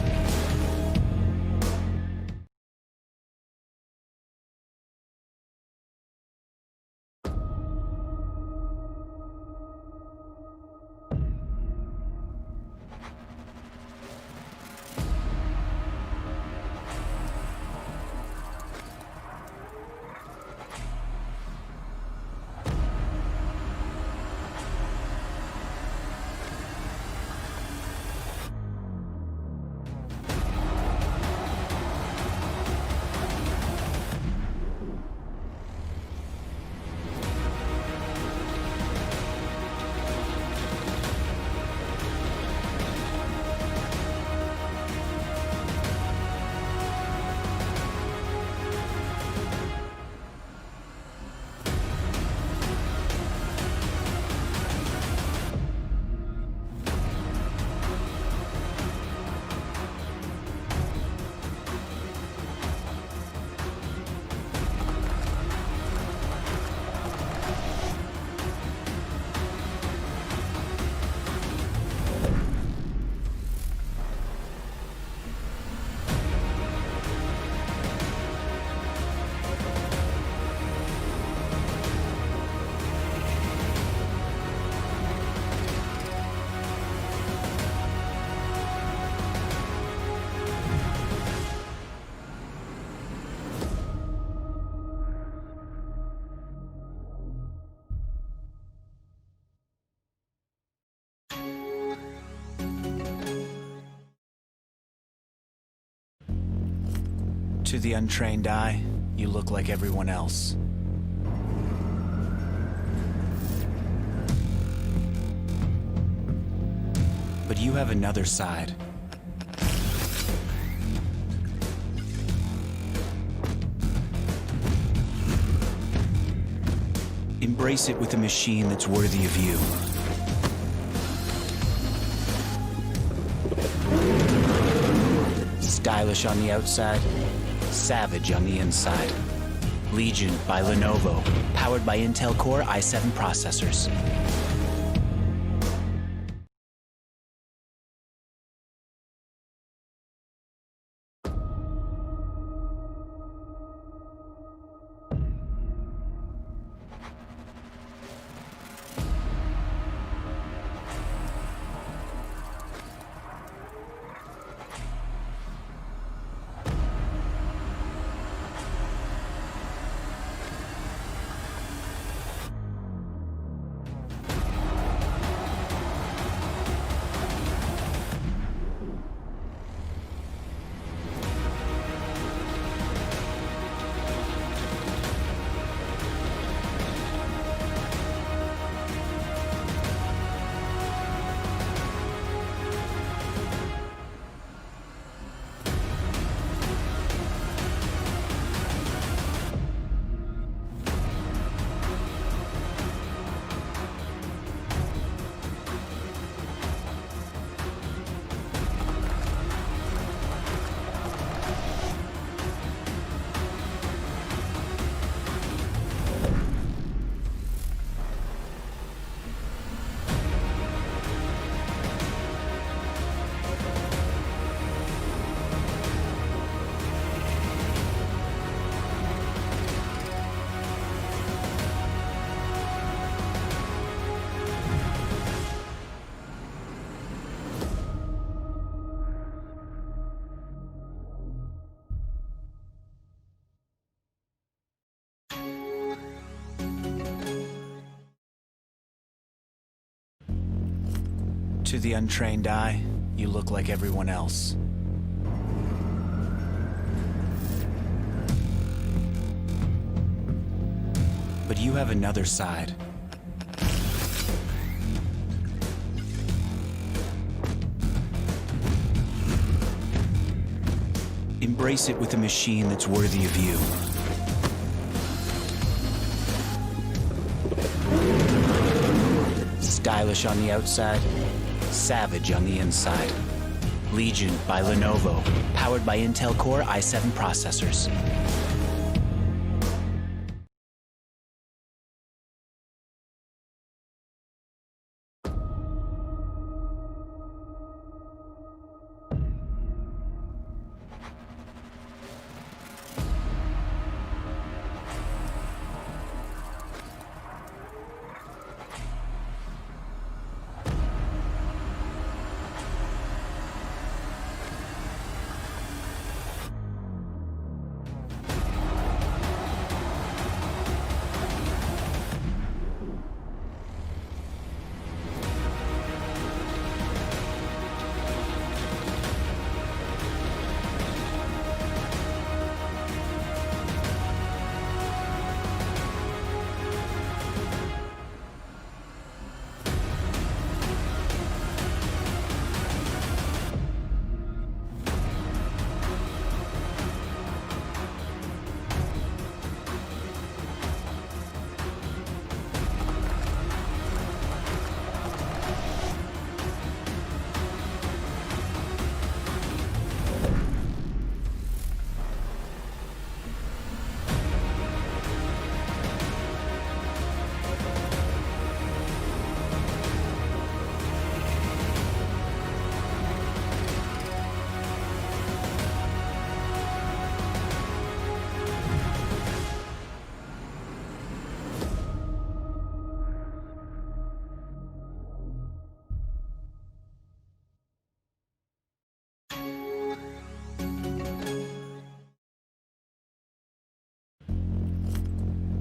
To the untrained eye, you look like everyone else. But you have another side. Embrace it with a machine that's worthy of you. Stylish on the outside, savage on the inside. Legion by Lenovo, powered by Intel Core i7 processors. To the untrained eye, you look like everyone else. But you have another side. Embrace it with a machine that's worthy of you. Stylish on the outside, savage on the inside. Legion by Lenovo, powered by Intel Core i7 processors.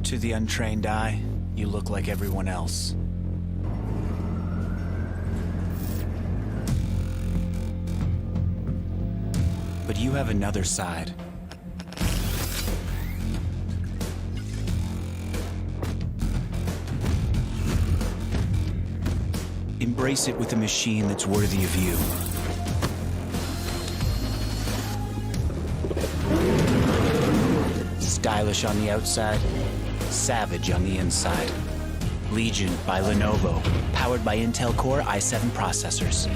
To the untrained eye, you look like everyone else. But you have another side. Embrace it with a machine that's worthy of you. Stylish on the outside, savage on the inside. Legion by Lenovo, powered by Intel Core i7 processors.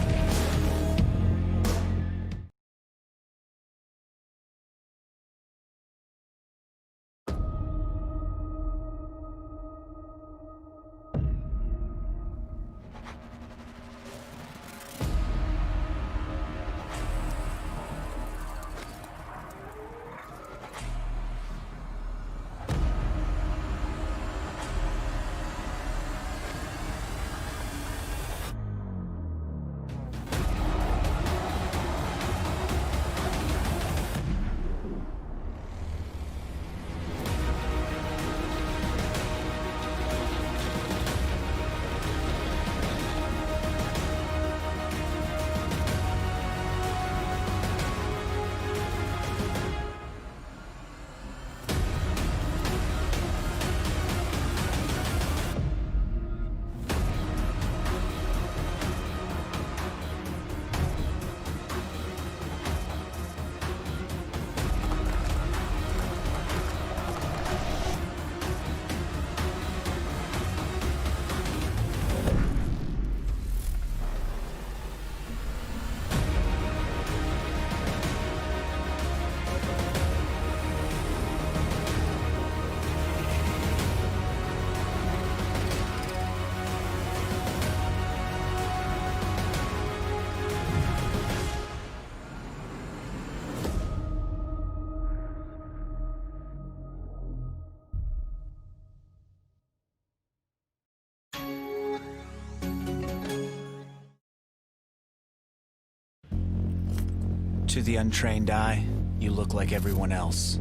To the untrained eye, you look like everyone else.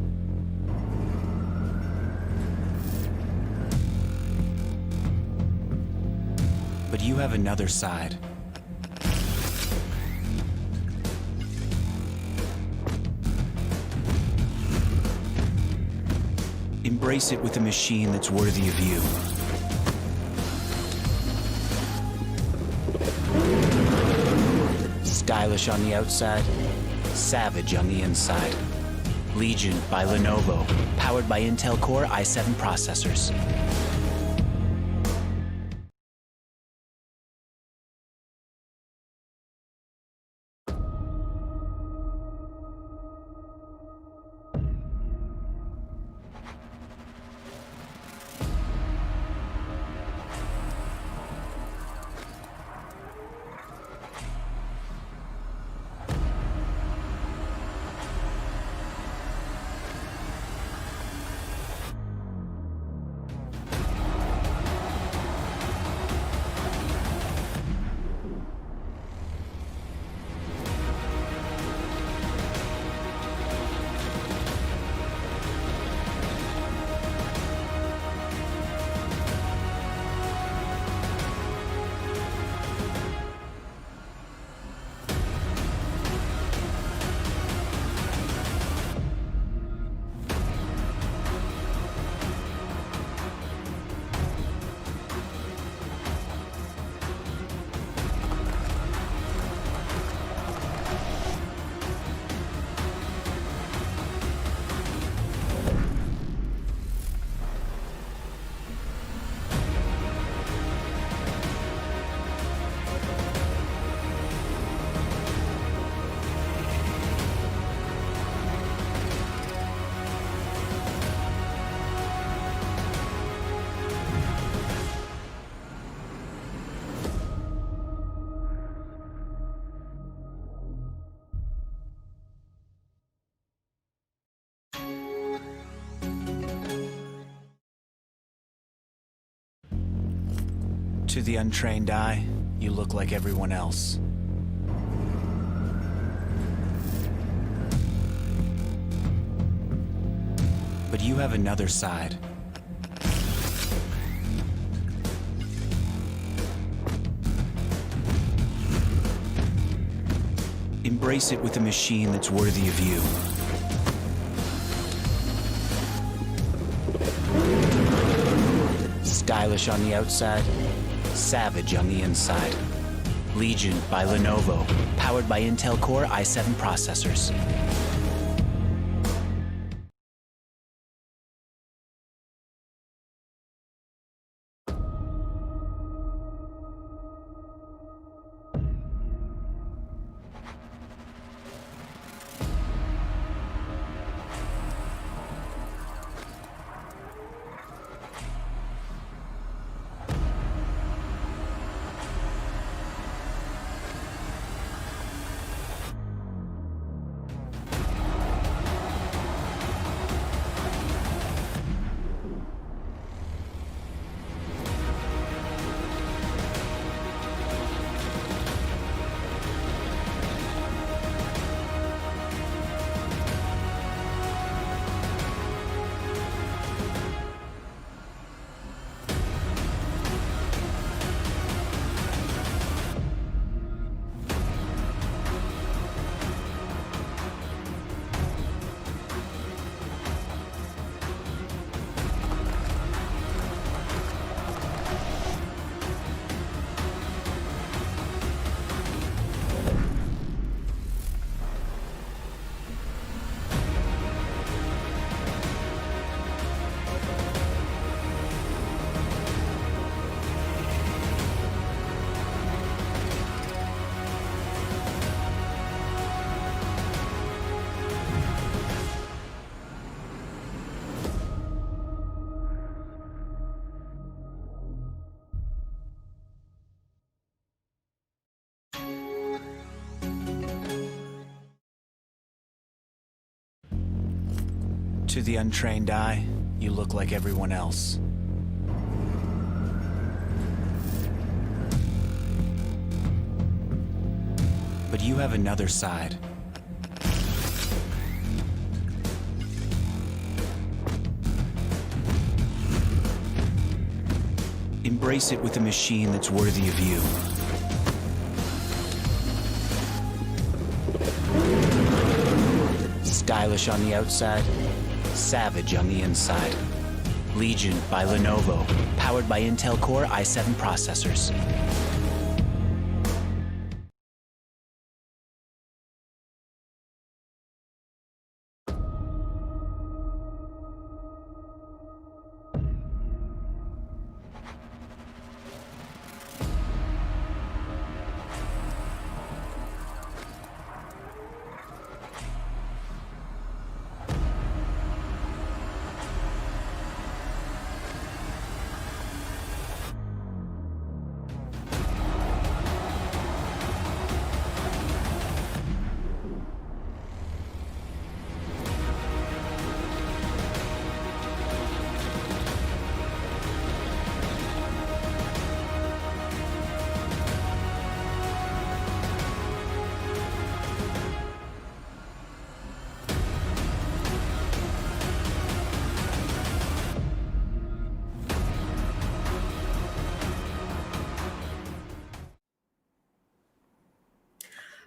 But you have another side. Embrace it with a machine that's worthy of you. Stylish on the outside, savage on the inside. Legion by Lenovo, powered by Intel Core i7 processors. To the untrained eye, you look like everyone else. But you have another side. Embrace it with a machine that's worthy of you. Stylish on the outside, savage on the inside. Legion by Lenovo, powered by Intel Core i7 processors. To the untrained eye, you look like everyone else. But you have another side. Embrace it with a machine that's worthy of you. Stylish on the outside, savage on the inside. Legion by Lenovo, powered by Intel Core i7 processors.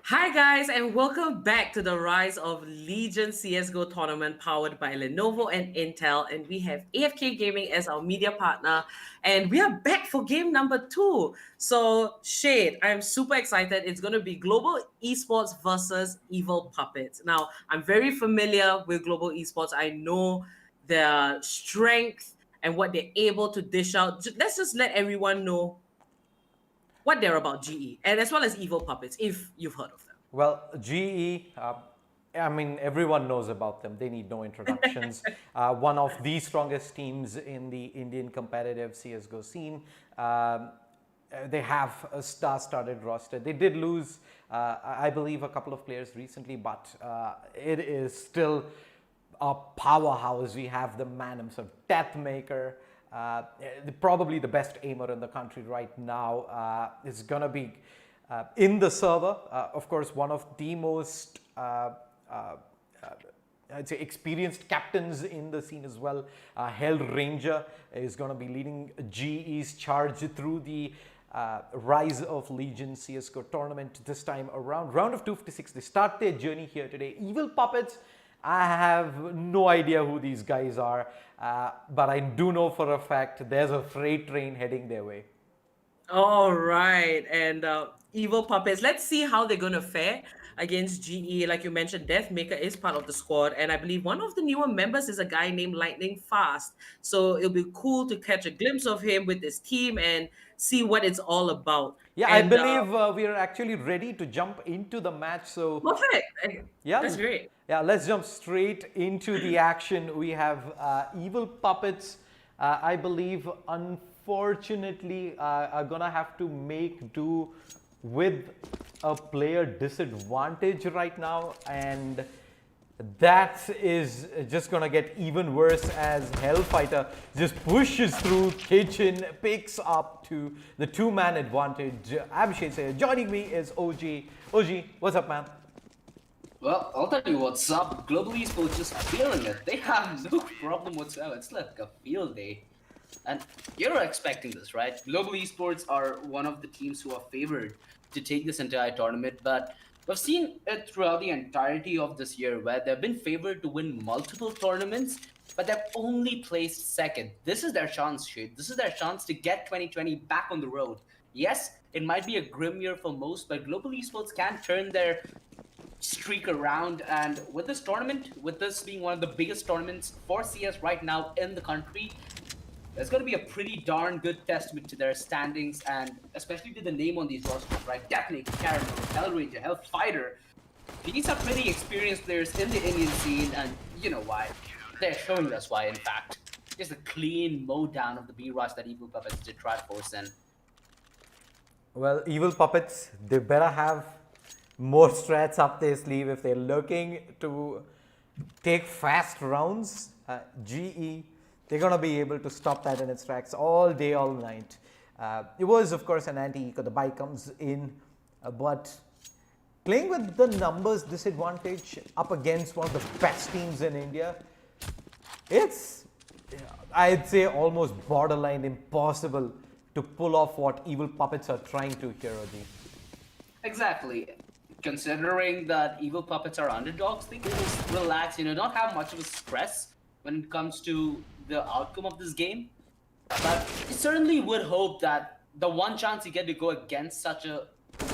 Hi guys, and welcome back to the Rise of Legion CS:GO tournament powered by Lenovo and Intel. And we have AFK Gaming as our media partner, and we are back for game number 2. So Shade, I'm super excited. It's going to be Global Esports versus Evil Puppets. Now, I'm very familiar with Global Esports. I know their strength and what they're able to dish out. Let's just let everyone know what they're about, GE, and as well as Evil Puppets, if you've heard of them. Well, GE, I mean, everyone knows about them. They need no introductions. One of the strongest teams in the Indian competitive CSGO scene. They have a star-studded roster. They did lose, I believe, a couple of players recently, but it is still a powerhouse. We have the man himself, Deathmaker, probably the best aimer in the country right now. Is going to be in the server. Of course, one of the most I'd say experienced captains in the scene as well. Hell Ranger is going to be leading GE's charge through the Rise of Legion CSGO tournament this time around. Round of 256. They start their journey here today. Evil Puppets, I have no idea who these guys are, but I do know for a fact there's a freight train heading their way. All right, and Evil Puppets. Let's see how they're gonna fare against GE. Like you mentioned, Deathmaker is part of the squad, and I believe one of the newer members is a guy named Lightning Fast. So it'll be cool to catch a glimpse of him with his team and see what it's all about. Yeah, I And believe we are actually ready to jump into the match. So perfect. yeah, That's great. Yeah, let's jump straight into the action. We have Evil Puppets, I believe, unfortunately, are gonna have to make do with a player disadvantage right now, and that is just gonna get even worse as Hellfighter just pushes through Kitchen, picks up to the two-man advantage. Abhishek says, joining me is OG. OG, what's up, man? Well, I'll tell you what's up. Global Esports just feeling it. They have no problem whatsoever. It's like a field day. And you're expecting this, right? Global Esports are one of the teams who are favored to take this entire tournament, but we've seen it throughout the entirety of this year where they've been favored to win multiple tournaments, but they've only placed second. This is their chance, Shade. This is their chance to get 2020 back on the road. Yes, it might be a grim year for most, but Global Esports can turn their streak around, and with this tournament, with this being one of the biggest tournaments for CS right now in the country, there's going to be a pretty darn good testament to their standings, and especially to the name on these rosters, right? Definitely Caramel, Hellranger, Hellfighter. These are pretty experienced players in the Indian scene, and you know why. They're showing us why, in fact. Just a clean mow down of the B-Rush that Evil Puppets did try to force in. Well, Evil Puppets, they better have more strats up their sleeve if they're looking to take fast rounds. GE, they're going to be able to stop that in its tracks all day, all night. It was, of course, an anti-eco. The buy comes in, but playing with the numbers disadvantage up against one of the best teams in India, it's, I'd say, almost borderline impossible to pull off what Evil Puppets are trying to here, OG. Exactly. Considering that Evil Puppets are underdogs, they can just relax, not have much of a stress when it comes to the outcome of this game. But you certainly would hope that the one chance you get to go against such a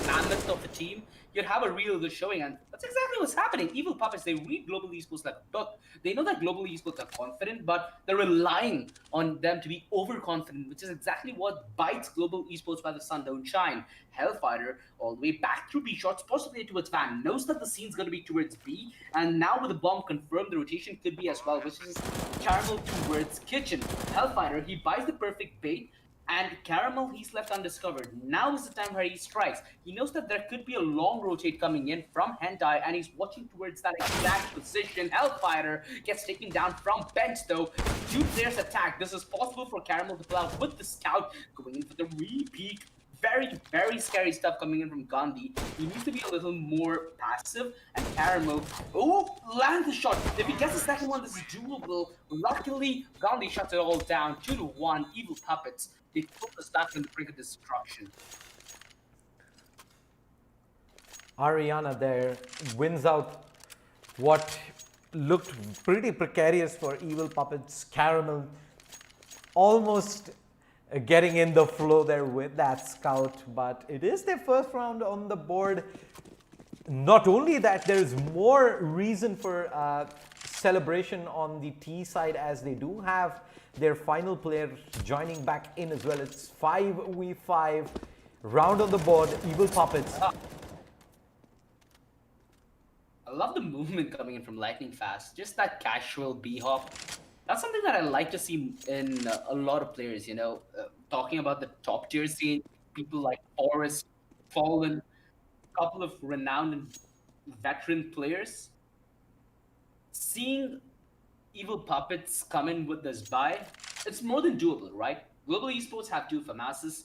mammoth of a team, you'd have a real good showing, and that's exactly what's happening. Evil Puppets, they read Global Esports like a book. They know that Global Esports are confident, but they're relying on them to be overconfident, which is exactly what bites Global Esports by the sun don't shine. Hellfighter, all the way back through B shots, possibly towards Van, knows that the scene's going to be towards B, and now with the bomb confirmed, the rotation could be as well, which is Caramel towards Kitchen. Hellfighter, he buys the perfect bait, and Caramel, he's left undiscovered. Now is the time where he strikes. He knows that there could be a long rotate coming in from Hentai, and he's watching towards that exact position. Hellfighter gets taken down from bench, though. Two players attack. This is possible for Caramel to pull out with the scout, going in for the re-peek. Very, very scary stuff coming in from Gandhi. He needs to be a little more passive, and Caramel, lands the shot. If he gets the second one, this is doable. Luckily, Gandhi shuts it all down. 2-1, Evil Puppets. They put us back on the brink of destruction. Ariana there wins out what looked pretty precarious for Evil Puppets. Caramel almost getting in the flow there with that scout, but it is their first round on the board. Not only that, there's more reason for celebration on the T side, as they do have their final player joining back in as well. It's 5v5 round on the board. Evil Puppets. I love the movement coming in from Lightning Fast. Just that casual B-hop. That's something that I like to see in a lot of players, you know. Talking about the top tier scene, people like Forrest, Fallen, a couple of renowned and veteran players. Seeing Evil Puppets come in with this buy, it's more than doable, right? Global Esports have two FAMASs,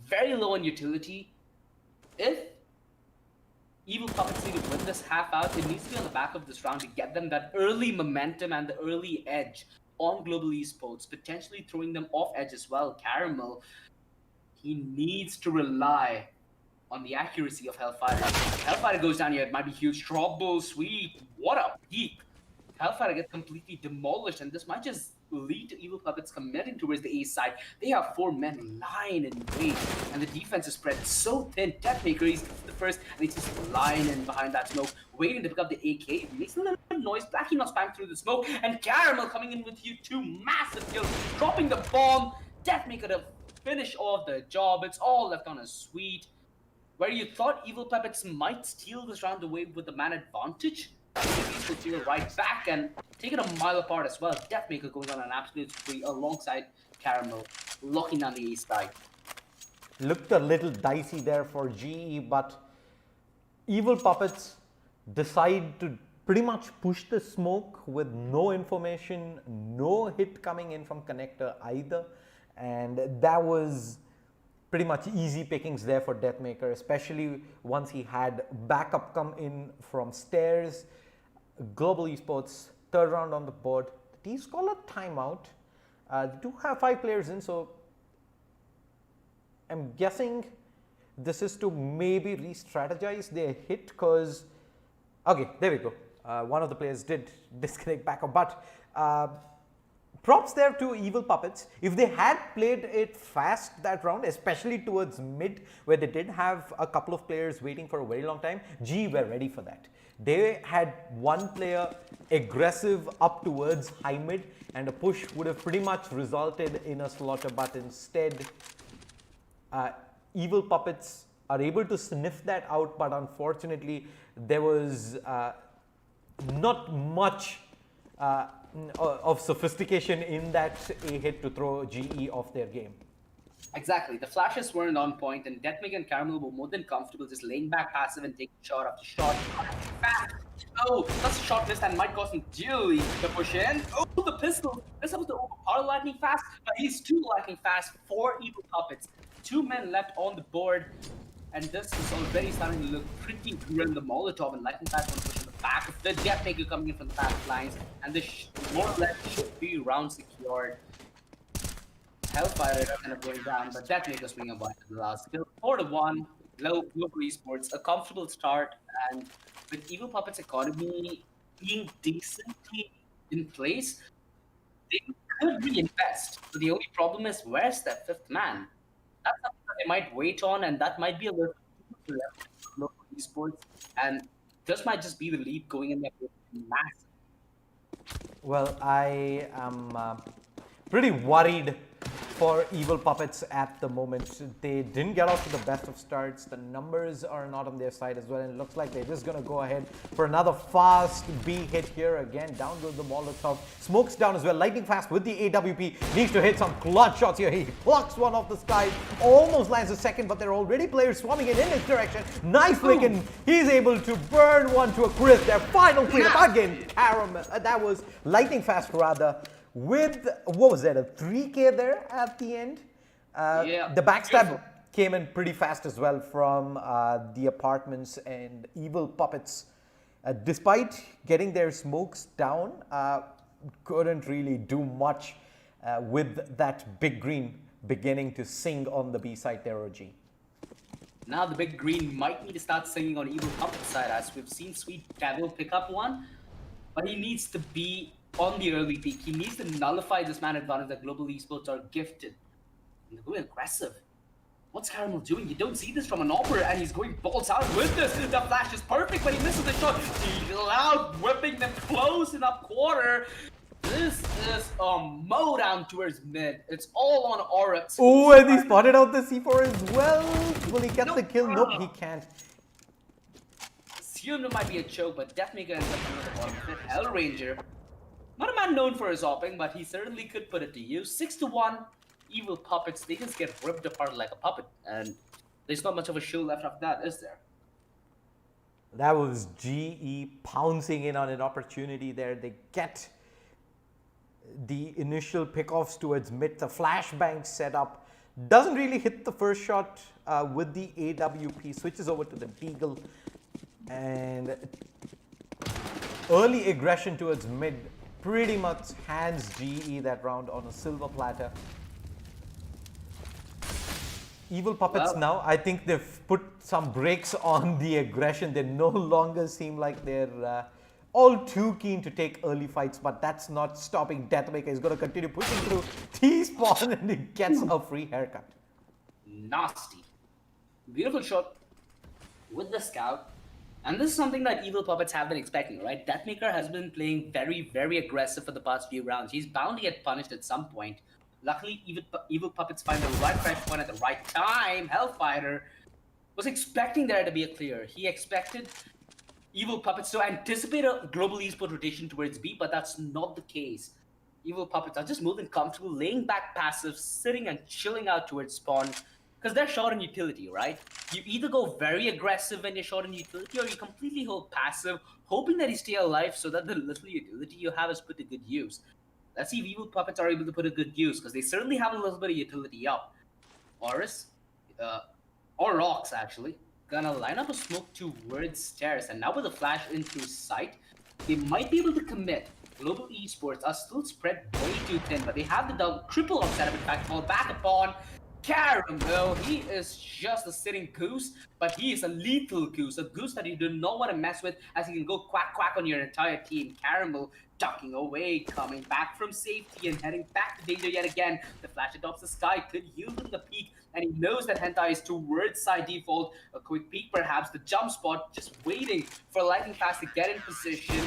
very low on utility. If Evil Puppets need to win this half out, it needs to be on the back of this round to get them that early momentum and the early edge on Global Esports, potentially throwing them off edge as well. Caramel, he needs to rely on the accuracy of Hellfire. If Hellfire goes down here, it might be huge trouble. Sweet, what a peak. Hellfire gets completely demolished, and this might just lead to Evil Puppets committing towards the A side. They have 4 men lying in wait, and the defense is spread so thin. Deathmaker, he's the first, and he's just lying in behind that smoke, waiting to pick up the AK. It makes a little bit of noise. Blackie not spam through the smoke, and Caramel coming in with you 2 massive kills, dropping the bomb. Deathmaker to finish off the job. It's all left on a Sweet. Where you thought Evil Puppets might steal this round away with the man advantage, these will steal right back and take it a mile apart as well. Deathmaker going on an absolute spree alongside Caramel, locking down the ace side. Looked a little dicey there for GE, but Evil Puppets decide to pretty much push the smoke with no information, no hit coming in from connector either, and that was pretty much easy pickings there for Deathmaker, especially once he had backup come in from stairs. Global Esports, third round on the board. The T's call a timeout. They do have 5 players in, so I'm guessing this is to maybe re-strategize their hit, because, okay, there we go. One of the players did disconnect backup, but props there to Evil Puppets. If they had played it fast that round, especially towards mid, where they did have a couple of players waiting for a very long time, GE were ready for that. They had one player aggressive up towards high mid, and a push would have pretty much resulted in a slaughter, but instead, Evil Puppets are able to sniff that out, but unfortunately, there was not much of sophistication in that A hit to throw GE off their game. Exactly. The flashes weren't on point, and Deathmaker and Caramel were more than comfortable just laying back passive and taking shot after shot. Fast. Oh, that's a shot missed and might cost him dearly to push in. Oh, the pistol. This was the overpower Lightning Fast, but he's too Lightning Fast for Evil Puppets. 2 men left on the board, and this is already starting to look pretty grim. The Molotov and Lightning Fast one push in the back of the Deathmaker coming in from the fast lines, and this more or less should be round secured. Hellfire ended up going down, but Deathmaker swinging a bunch in the last kill. 4-1, Global Esports, a comfortable start, and with Evil Puppets' economy being decently in place, they could reinvest. But the only problem is, where's that 5th man? That's something that they might wait on, and that might be a little bit left for Global Esports, and this might just be the lead going in there with massive. Well, I am pretty worried for Evil Puppets at the moment. They didn't get off to the best of starts. The numbers are not on their side as well, and it looks like they're just going to go ahead for another fast B hit here. Again, down goes the Molotov. Smokes down as well. Lightning Fast with the AWP. Needs to hit some clutch shots here. He plucks one off the sky. Almost lands a second, but there are already players swarming it in his direction. Nice flick, and he's able to burn one to a crisp. Their final cleanup again. Caramel. That was Lightning Fast rather. With, what was that, a 3K there at the end? Yeah. The backstab came in pretty fast as well from the apartments, and Evil Puppets, despite getting their smokes down, couldn't really do much with that big green beginning to sing on the B side there, OG. Now the big green might need to start singing on Evil Puppet's side, as we've seen Sweet Devil pick up one, but he needs to be on the early peak. He needs to nullify this man advantage that Global Esports are gifted. And they're going aggressive. What's Caramel doing? You don't see this from an opera, and he's going balls out with this. The flash is perfect, but he misses the shot. He's loud, whipping them close in up quarter. This is a mow down towards mid. It's all on Oryx. Oh, and he spotted out the C4 as well. Will he get the kill? Nope, he can't. Assumed it might be a choke, but Deathmaker ends up doing the bottom of it. Hellranger, not a man known for his hopping, but he certainly could put it to use. 6-1. Evil Puppets, they just get ripped apart like a puppet, and there's not much of a show left after that, is there? That was GE pouncing in on an opportunity there. They get the initial pickoffs towards mid. The flashbang setup doesn't really hit the first shot with the AWP. Switches over to the Deagle, and early aggression towards mid pretty much hands GE that round on a silver platter. Evil Puppets now, I think they've put some brakes on the aggression. They no longer seem like they're all too keen to take early fights, but that's not stopping Deathmaker. He's going to continue pushing through T-spawn, and he gets a free haircut. Nasty. Beautiful shot with the scout. And this is something that Evil Puppets have been expecting, right? Deathmaker has been playing very, very aggressive for the past few rounds. He's bound to get punished at some point. Luckily, Evil Puppets find the right pressure point at the right time. Hellfighter was expecting there to be a clear. He expected Evil Puppets to anticipate a global esports rotation towards B, but that's not the case. Evil Puppets are just more than comfortable, laying back passive, sitting and chilling out towards spawn, because they're short on utility, right? You either go very aggressive when you're short on utility, or you completely hold passive, hoping that you stay alive so that the little utility you have is put to good use. Let's see if Evil Puppets are able to put a good use, because they certainly have a little bit of utility up. Oris, or Rocks actually, gonna line up a smoke towards stairs, and now with a flash into sight, they might be able to commit. Global Esports are still spread way too thin, but they have the triple up setup, in fact, fall back upon Caramel. He is just a sitting goose, but he is a lethal goose, a goose that you do not want to mess with, as he can go quack quack on your entire team. Caramel ducking away, coming back from safety and heading back to danger yet again. The flash adopts the sky, could yield him the peak, and he knows that Hentai is towards side default. A quick peek perhaps, the jump spot, just waiting for Lightning Fast to get in position.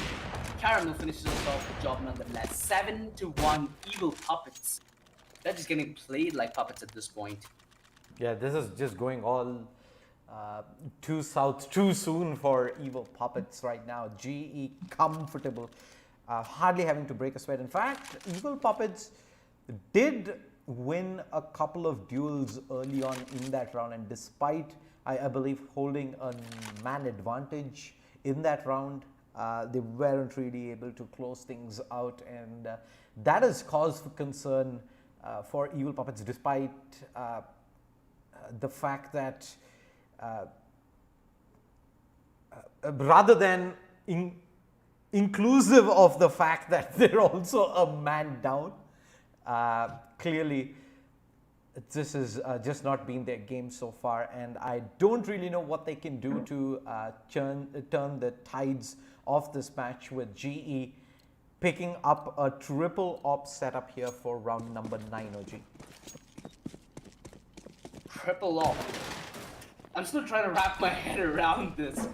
Caramel finishes off the job nonetheless. 7-1 Evil Puppets. They're just getting played like puppets at this point. Yeah, this is just going all too south too soon for Evil Puppets right now. GE comfortable, hardly having to break a sweat. In fact, Evil Puppets did win a couple of duels early on in that round, and despite, I believe, holding a man advantage in that round, they weren't really able to close things out, and that is cause for concern for Evil Puppets, despite the fact that rather than inclusive of the fact that they're also a man down, clearly this is just not been their game so far, and I don't really know what they can do to turn the tides of this match, with GE picking up a triple op setup here for round number 9, OG. Triple op. I'm still trying to wrap my head around this.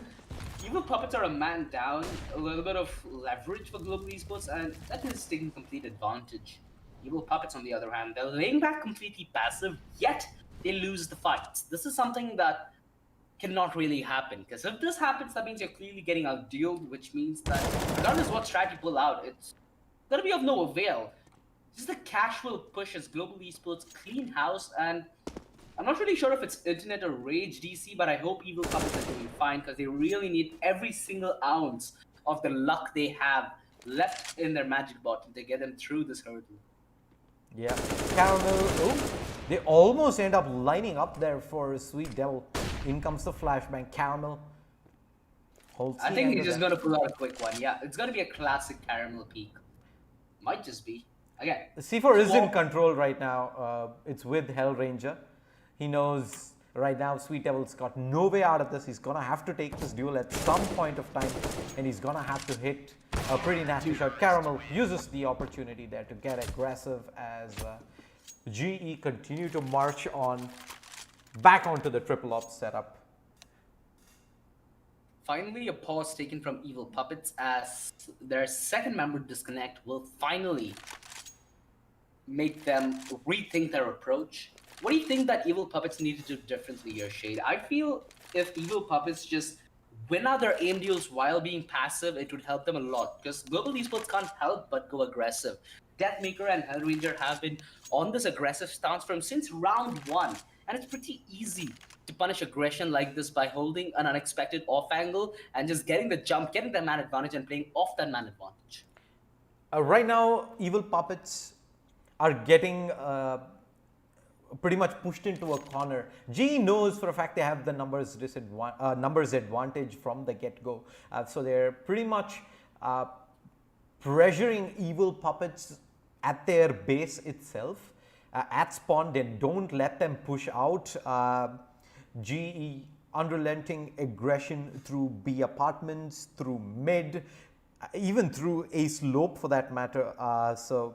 Evil Puppets are a man down, a little bit of leverage for Global Esports, and that is taking complete advantage. Evil Puppets, on the other hand, they're laying back completely passive, yet they lose the fights. This is something that cannot really happen, because if this happens, that means you're clearly getting outdealed, which means that regardless what strat you pull out, it's gonna be of no avail. Just a casual push as Global Esports clean house, and I'm not really sure if it's internet or rage DC, but I hope Evil Puppets are doing fine, because they really need every single ounce of the luck they have left in their magic bottom to get them through this hurdle. Yeah, Caramel, oh, they almost end up lining up there for Sweet Devil. In comes the flashbang. Caramel holds. I think he's just gonna pull out a quick one. Yeah, it's gonna be a classic Caramel peak. Might just be. Again, C4 is in control right now. It's with Hellranger. He knows Right now, Sweet Devil's got no way out of this. He's going to have to take this duel at some point of time, and he's going to have to hit a pretty nasty shot. Caramel uses the opportunity there to get aggressive as GE continue to march on back onto the triple ops setup. Finally, a pause taken from Evil Puppets as their second member disconnect will finally make them rethink their approach. What do you think that Evil Puppets need to do differently here, Shade? I feel if Evil Puppets just win out their aim deals while being passive, it would help them a lot because Global Esports can't help but go aggressive. Deathmaker and Hellranger have been on this aggressive stance from since round one, and it's pretty easy to punish aggression like this by holding an unexpected off angle and just getting the jump, getting the man advantage, and playing off that man advantage. Right now, Evil Puppets are getting pretty much pushed into a corner. GE knows for a fact they have the numbers advantage from the get-go. So they're pretty much pressuring Evil Puppets at their base itself. At spawn, they don't let them push out. GE unrelenting aggression through B apartments, through mid, even through A slope for that matter. So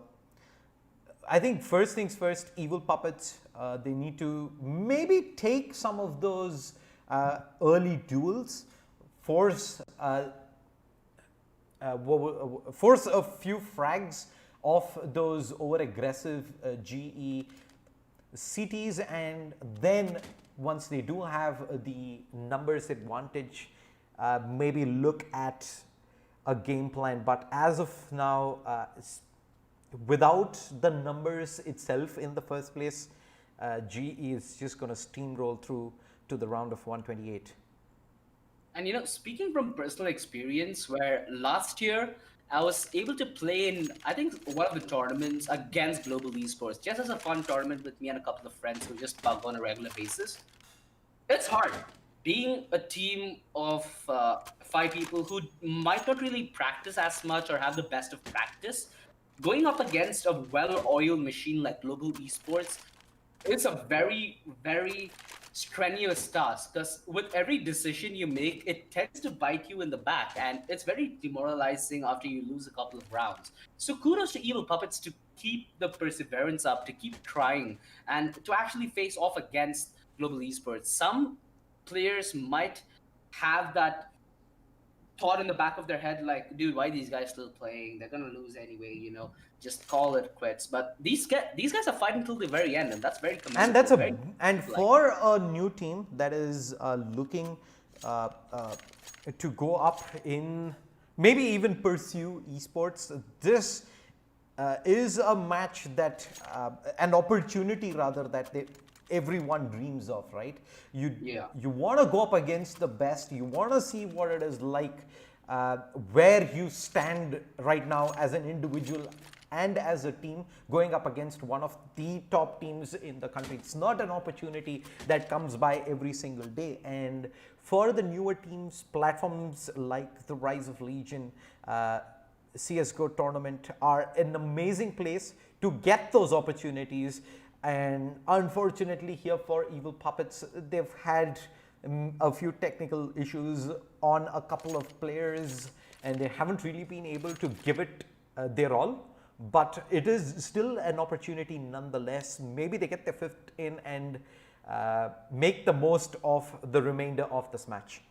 I think first things first, Evil Puppets, they need to maybe take some of those early duels, force a few frags off those over-aggressive GE cities, and then once they do have the numbers advantage, maybe look at a game plan. But as of now, without the numbers itself in the first place, GE is just going to steamroll through to the round of 128. And you know, speaking from personal experience, where last year I was able to play in, I think, one of the tournaments against Global Esports, just as a fun tournament with me and a couple of friends who just bug on a regular basis. It's hard being a team of 5 people who might not really practice as much or have the best of practice. Going up against a well-oiled machine like Global Esports, it's a very, very strenuous task because with every decision you make, it tends to bite you in the back, and it's very demoralizing after you lose a couple of rounds. So kudos to Evil Puppets to keep the perseverance up, to keep trying, and to actually face off against Global Esports. Some players might have that thought in the back of their head like, dude, why are these guys still playing? They're gonna lose anyway, you know, just call it quits. But these guys are fighting till the very end, and that's very commendable. And that's and for a new team that is looking to go up in, maybe even pursue esports, this is a match that an opportunity rather that everyone dreams of, right? You want to go up against the best. You want to see what it is like, where you stand right now as an individual and as a team going up against one of the top teams in the country. It's not an opportunity that comes by every single day. And for the newer teams, platforms like the Rise of Legion, CSGO tournament are an amazing place to get those opportunities. And unfortunately here for Evil Puppets, they've had a few technical issues on a couple of players, and they haven't really been able to give it their all. But it is still an opportunity nonetheless. Maybe they get their 5th in and make the most of the remainder of this match.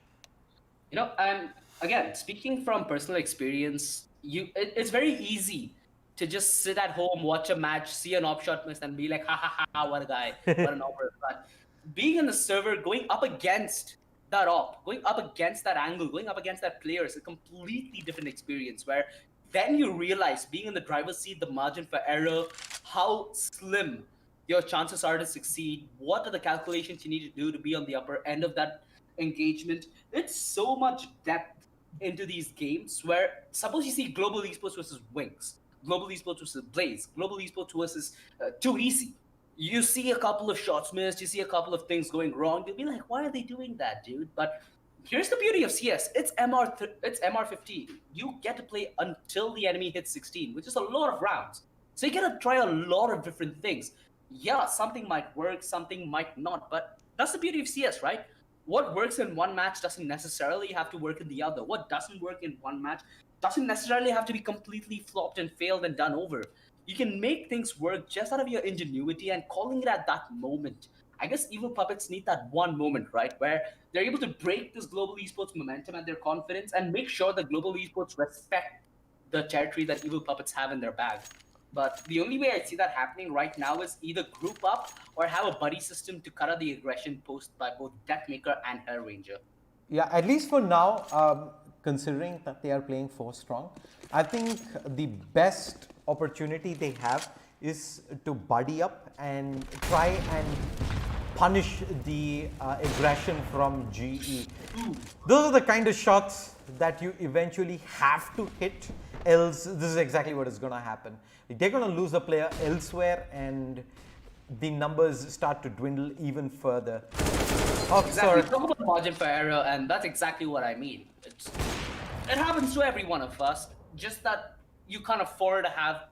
You know, and again, speaking from personal experience, it's very easy to just sit at home, watch a match, see an op shot miss, and be like, ha ha ha, what a guy, what an opera. But being in the server, going up against that op, going up against that angle, going up against that player is a completely different experience where then you realize, being in the driver's seat, the margin for error, how slim your chances are to succeed, what are the calculations you need to do to be on the upper end of that engagement. It's so much depth into these games where, suppose you see Global Esports versus Wings, Global Esports versus Blaze, Global Esports versus Too Easy. You see a couple of shots missed, you see a couple of things going wrong, you'll be like, why are they doing that, dude? But here's the beauty of CS. It's MR15. You get to play until the enemy hits 16, which is a lot of rounds. So you get to try a lot of different things. Yeah, something might work, something might not, but That's the beauty of CS, right? What works in one match doesn't necessarily have to work in the other. What doesn't work in one match doesn't necessarily have to be completely flopped and failed and done over. You can make things work just out of your ingenuity and calling it at that moment. I guess Evil Puppets need that one moment, right, where they're able to break this global esports momentum and their confidence and make sure that global esports respect the territory that Evil Puppets have in their bag. But the only way I see that happening right now is either group up or have a buddy system to cut out the aggression posed by both Deathmaker and Hell Ranger. Yeah, at least for now, considering that they are playing 4 strong, I think the best opportunity they have is to buddy up and try and punish the aggression from GE. Those are the kind of shots that you eventually have to hit, else this is exactly what is going to happen. They're going to lose a player elsewhere and the numbers start to dwindle even further. Oh, Exactly. sorry. Talk about margin for error, and that's exactly what I mean. It happens to every one of us, just that you can't afford to have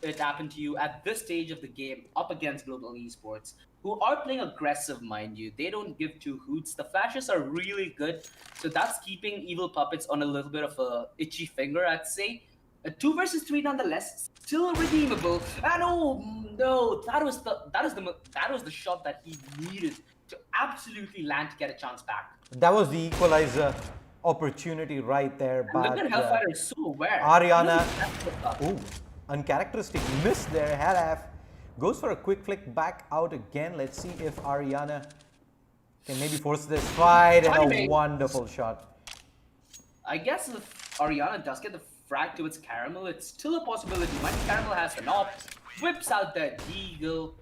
it happen to you at this stage of the game up against global esports, who are playing aggressive, mind you. They don't give two hoots. The flashes are really good, so that's keeping Evil Puppets on a little bit of a itchy finger, I'd say. A 2 versus 3 nonetheless, still redeemable. And oh no, that was the shot that he needed to absolutely land to get a chance back. That was the equalizer opportunity right there, And but look at Hellfighter is so aware. Ariana, He ooh, uncharacteristic miss there. Halaf goes for a quick flick back out again. Let's see if Ariana can maybe force this fight, and a Timing. wonderful shot. I guess if Ariana does get the frag to its Caramel, it's still a possibility. Mighty Caramel has an op, whips out that Deagle.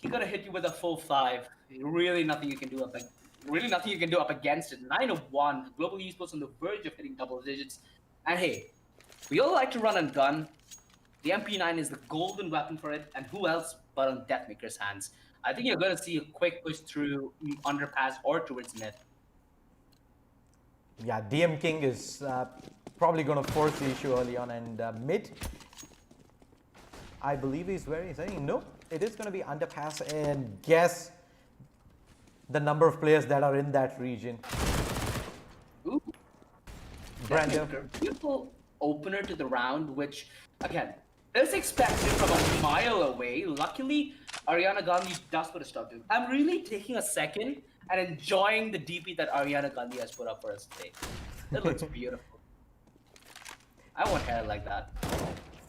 He gonna hit you with a full 5. Really nothing you can do up against it. 9-1. Global Esports on the verge of hitting double digits. And hey, we all like to run and gun. The MP9 is the golden weapon for it, and who else but on Deathmaker's hands? I think you're gonna see a quick push through underpass or towards mid. Yeah, DM King is probably going to force the issue early on, and mid, I believe he's where he's saying, nope, it is going to be underpass, and guess the number of players that are in that region. Ooh. Brando. Deathmaker, beautiful opener to the round, which, again, is expected from a mile away. Luckily, Ariana Gandhi does put a stop to it. I'm really taking a second and enjoying the DP that Ariana Gandhi has put up for us today. It looks beautiful. I want hair like that.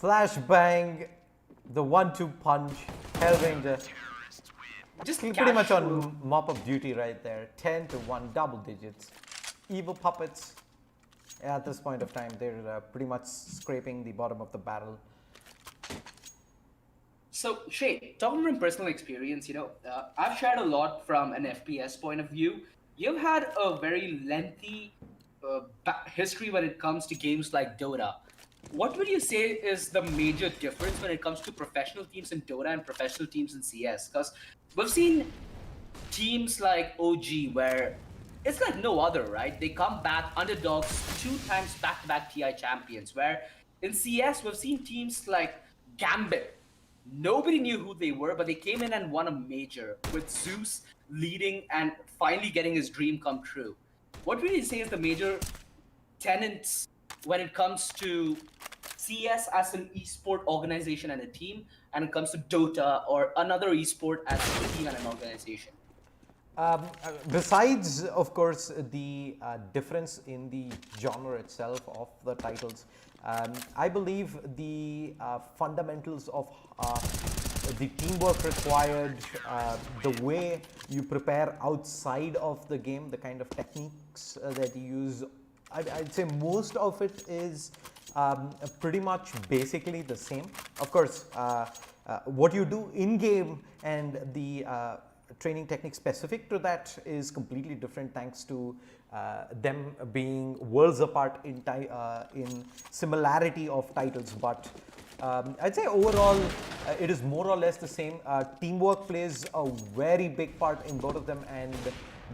Flashbang, the 1-2 punch, Hellranger. Just Pretty much casual. on mop-up duty right there. 10-1, double digits. Evil Puppets, at this point of time, they're pretty much scraping the bottom of the barrel. So, Shay, talking from personal experience, I've shared a lot from an FPS point of view. You've had a very lengthy history when it comes to games like Dota. What would you say is the major difference when it comes to professional teams in Dota and professional teams in CS? Because we've seen teams like OG where it's like no other, right? They come back underdogs 2 times back-to-back TI champions, where in CS we've seen teams like Gambit. Nobody knew who they were, but they came in and won a major with Zeus leading and finally getting his dream come true. What would you say is the major tenets when it comes to CS as an esport organization and a team, and it comes to Dota or another esport as a team and an organization? Besides, of course, the difference in the genre itself of the titles, I believe the fundamentals of the teamwork required, the way you prepare outside of the game, the kind of techniques that you use, I'd say most of it is pretty much basically the same. Of course, what you do in game and the training technique specific to that is completely different, thanks to them being worlds apart in similarity of titles. But I'd say overall it is more or less the same. Teamwork plays a very big part in both of them, and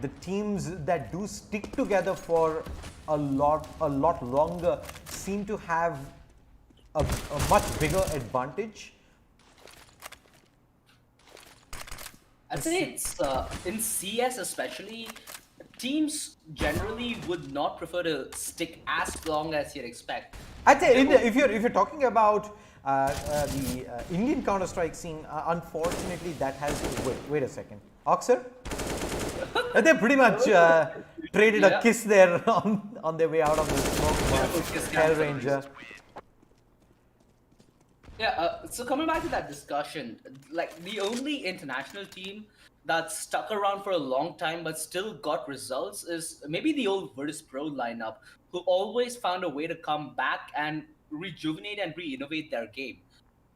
the teams that do stick together for a lot longer seem to have a much bigger advantage. I'd say it's in CS especially, teams generally would not prefer to stick as long as you'd expect. I'd say They will- if you're talking about the Indian Counter Strike scene, unfortunately that has wait a second, Oxer. They pretty much traded a Yeah. kiss there on their way out of the smoke. Beautiful kiss Hell cam for the Ranger. Breeze. Yeah, so coming back to that discussion, like the only international team that stuck around for a long time but still got results is maybe the old Virtus Pro lineup, who always found a way to come back and rejuvenate and re-innovate their game.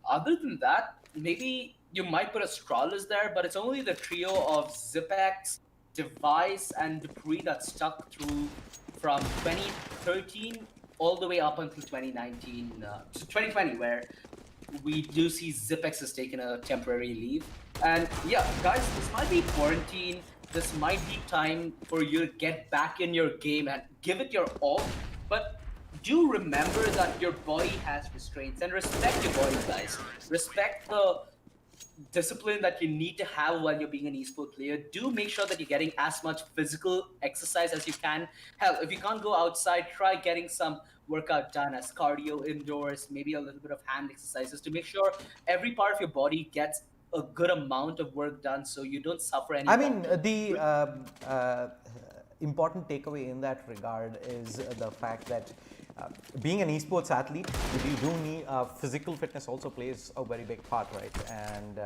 Other than that, maybe you might put Astralis there, but it's only the trio of Zipex, Device, and Dupree that stuck through from 2013 all the way up until 2019 to 2020, where we do see Zipex has taken a temporary leave. And yeah, guys, this might be quarantine. This might be time for you to get back in your game and give it your all. But do remember that your body has restraints and respect your body, guys. Respect the discipline that you need to have while you're being an esport player. Do make sure that you're getting as much physical exercise as you can. Hell, if you can't go outside, try getting some workout done as cardio indoors, maybe a little bit of hand exercises to make sure every part of your body gets a good amount of work done so you don't suffer any. I mean, the important takeaway in that regard is the fact that being an esports athlete, you do need physical fitness also plays a very big part, right? And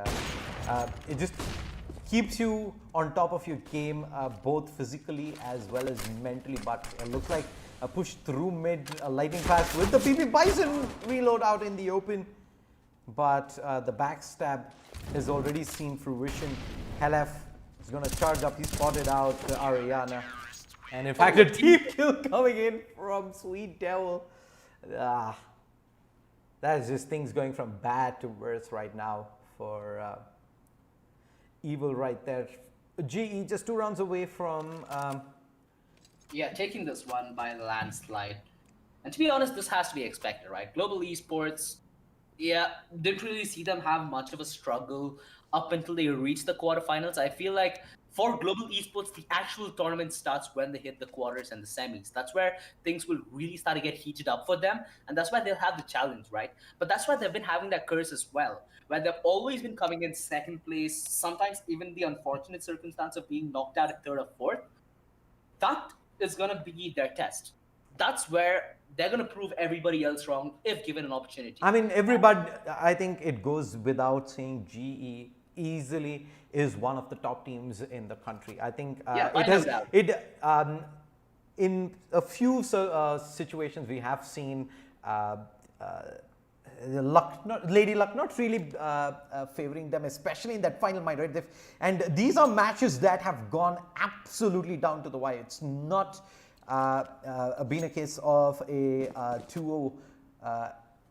it just keeps you on top of your game, both physically as well as mentally. But it looks like a push through mid, lightning fast with the PP Bison reload out in the open. But the backstab is already seen fruition. Helef is going to charge up. He spotted out Ariana. And in fact, a team kill coming in from Sweet Devil. That is just things going from bad to worse right now for Evil right there. GE just 2 rounds away from... Yeah, taking this one by a landslide. And to be honest, this has to be expected, right? Global esports, yeah, didn't really see them have much of a struggle up until they reached the quarterfinals. I feel like for global esports, the actual tournament starts when they hit the quarters and the semis. That's where things will really start to get heated up for them, and that's why they'll have the challenge, right? But that's why they've been having that curse as well, where they've always been coming in second place, sometimes even the unfortunate circumstance of being knocked out at third or fourth. That is going to be their test. That's where they're going to prove everybody else wrong if given an opportunity. I mean, everybody, I think it goes without saying GE easily is one of the top teams in the country. I think in a few situations we have seen Lady Luck not really favoring them, especially in that final mind, right? And these are matches that have gone absolutely down to the wire. It's not been a case of a 2-0.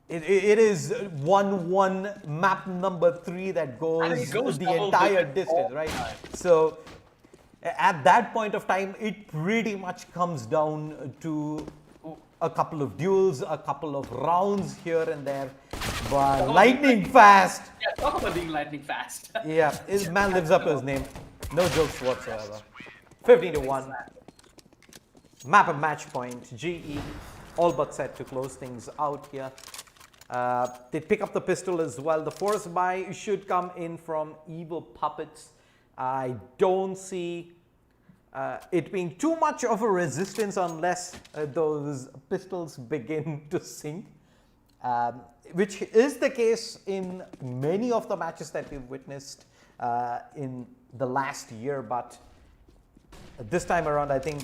It is 1-1 map number 3 that goes the entire distance, right? So at that point of time, it pretty much comes down to a couple of duels, a couple of rounds here and there, but lightning fast. Yeah, talk about being lightning fast. Yeah, his man lives up to his name. No jokes whatsoever. 15-1. Map a match point. GE all but set to close things out here. They pick up the pistol as well. The force buy should come in from evilpuppets. I don't see it being too much of a resistance unless those pistols begin to sink, which is the case in many of the matches that we've witnessed in the last year. But this time around, I think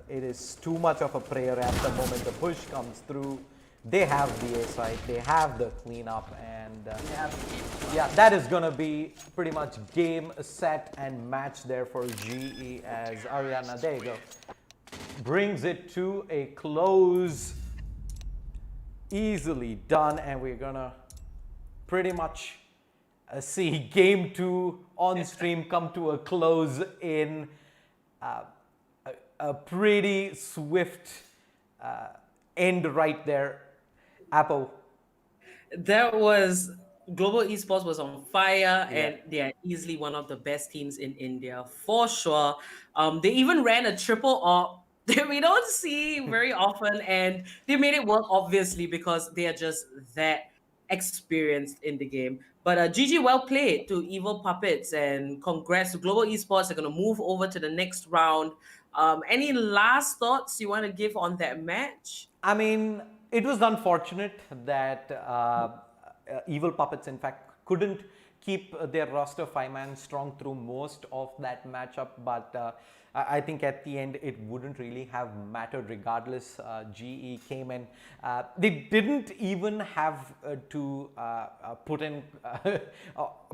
it is too much of a prayer at the moment. The push comes through. They have the A site, they have the cleanup, and yeah, that is going to be pretty much game, set, and match there for GE as Ariana, there you go, brings it to a close. Easily done, and we're going to pretty much see game 2 on stream come to a close in a pretty swift end right there. Apple. That was Global Esports was on fire, and they are easily one of the best teams in India for sure. They even ran a triple op that we don't see very often, and they made it work obviously because they are just that experienced in the game. But GG, well played to Evil Puppets, and congrats to Global Esports. They're gonna move over to the next round. Any last thoughts you want to give on that match? I mean, it was unfortunate that Evil Puppets, in fact, couldn't keep their roster five-man strong through most of that matchup. But I think at the end, it wouldn't really have mattered regardless. GE came in. They didn't even have to put in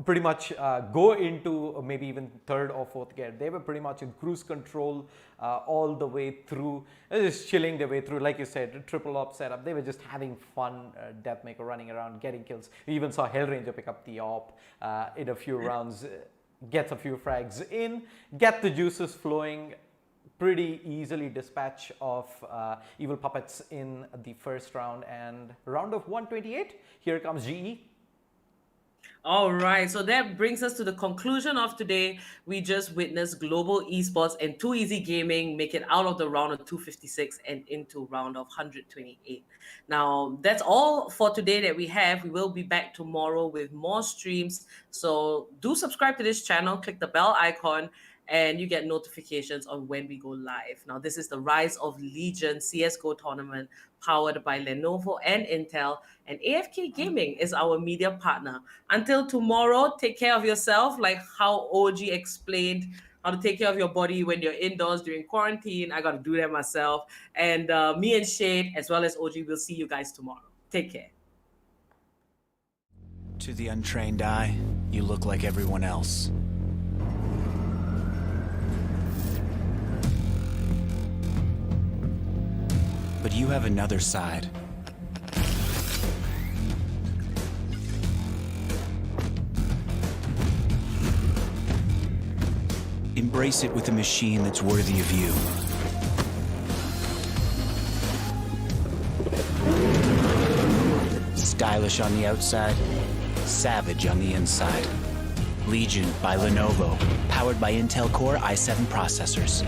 pretty much go into maybe even third or fourth gear. They were pretty much in cruise control all the way through, just chilling their way through. Like you said, triple op setup. They were just having fun. Deathmaker running around, getting kills. We even saw Hellranger pick up the op in a few rounds, gets a few frags in, get the juices flowing. Pretty easily dispatch of Evil Puppets in the first round, and round of 128. Here comes GE. All right, so that brings us to the conclusion of today. We just witnessed Global Esports and Too Easy Gaming make it out of the round of 256 and into round of 128. Now, that's all for today that we have. We will be back tomorrow with more streams. So do subscribe to this channel, click the bell icon, and you get notifications on when we go live. Now, this is the Rise of Legion CSGO tournament powered by Lenovo and Intel, and AFK Gaming is our media partner. Until tomorrow, take care of yourself, like how OG explained how to take care of your body when you're indoors during quarantine. I got to do that myself. And me and Shade, as well as OG, will see you guys tomorrow. Take care. To the untrained eye, you look like everyone else. But you have another side. Embrace it with a machine that's worthy of you. Stylish on the outside, savage on the inside. Legion by Lenovo, powered by Intel Core i7 processors.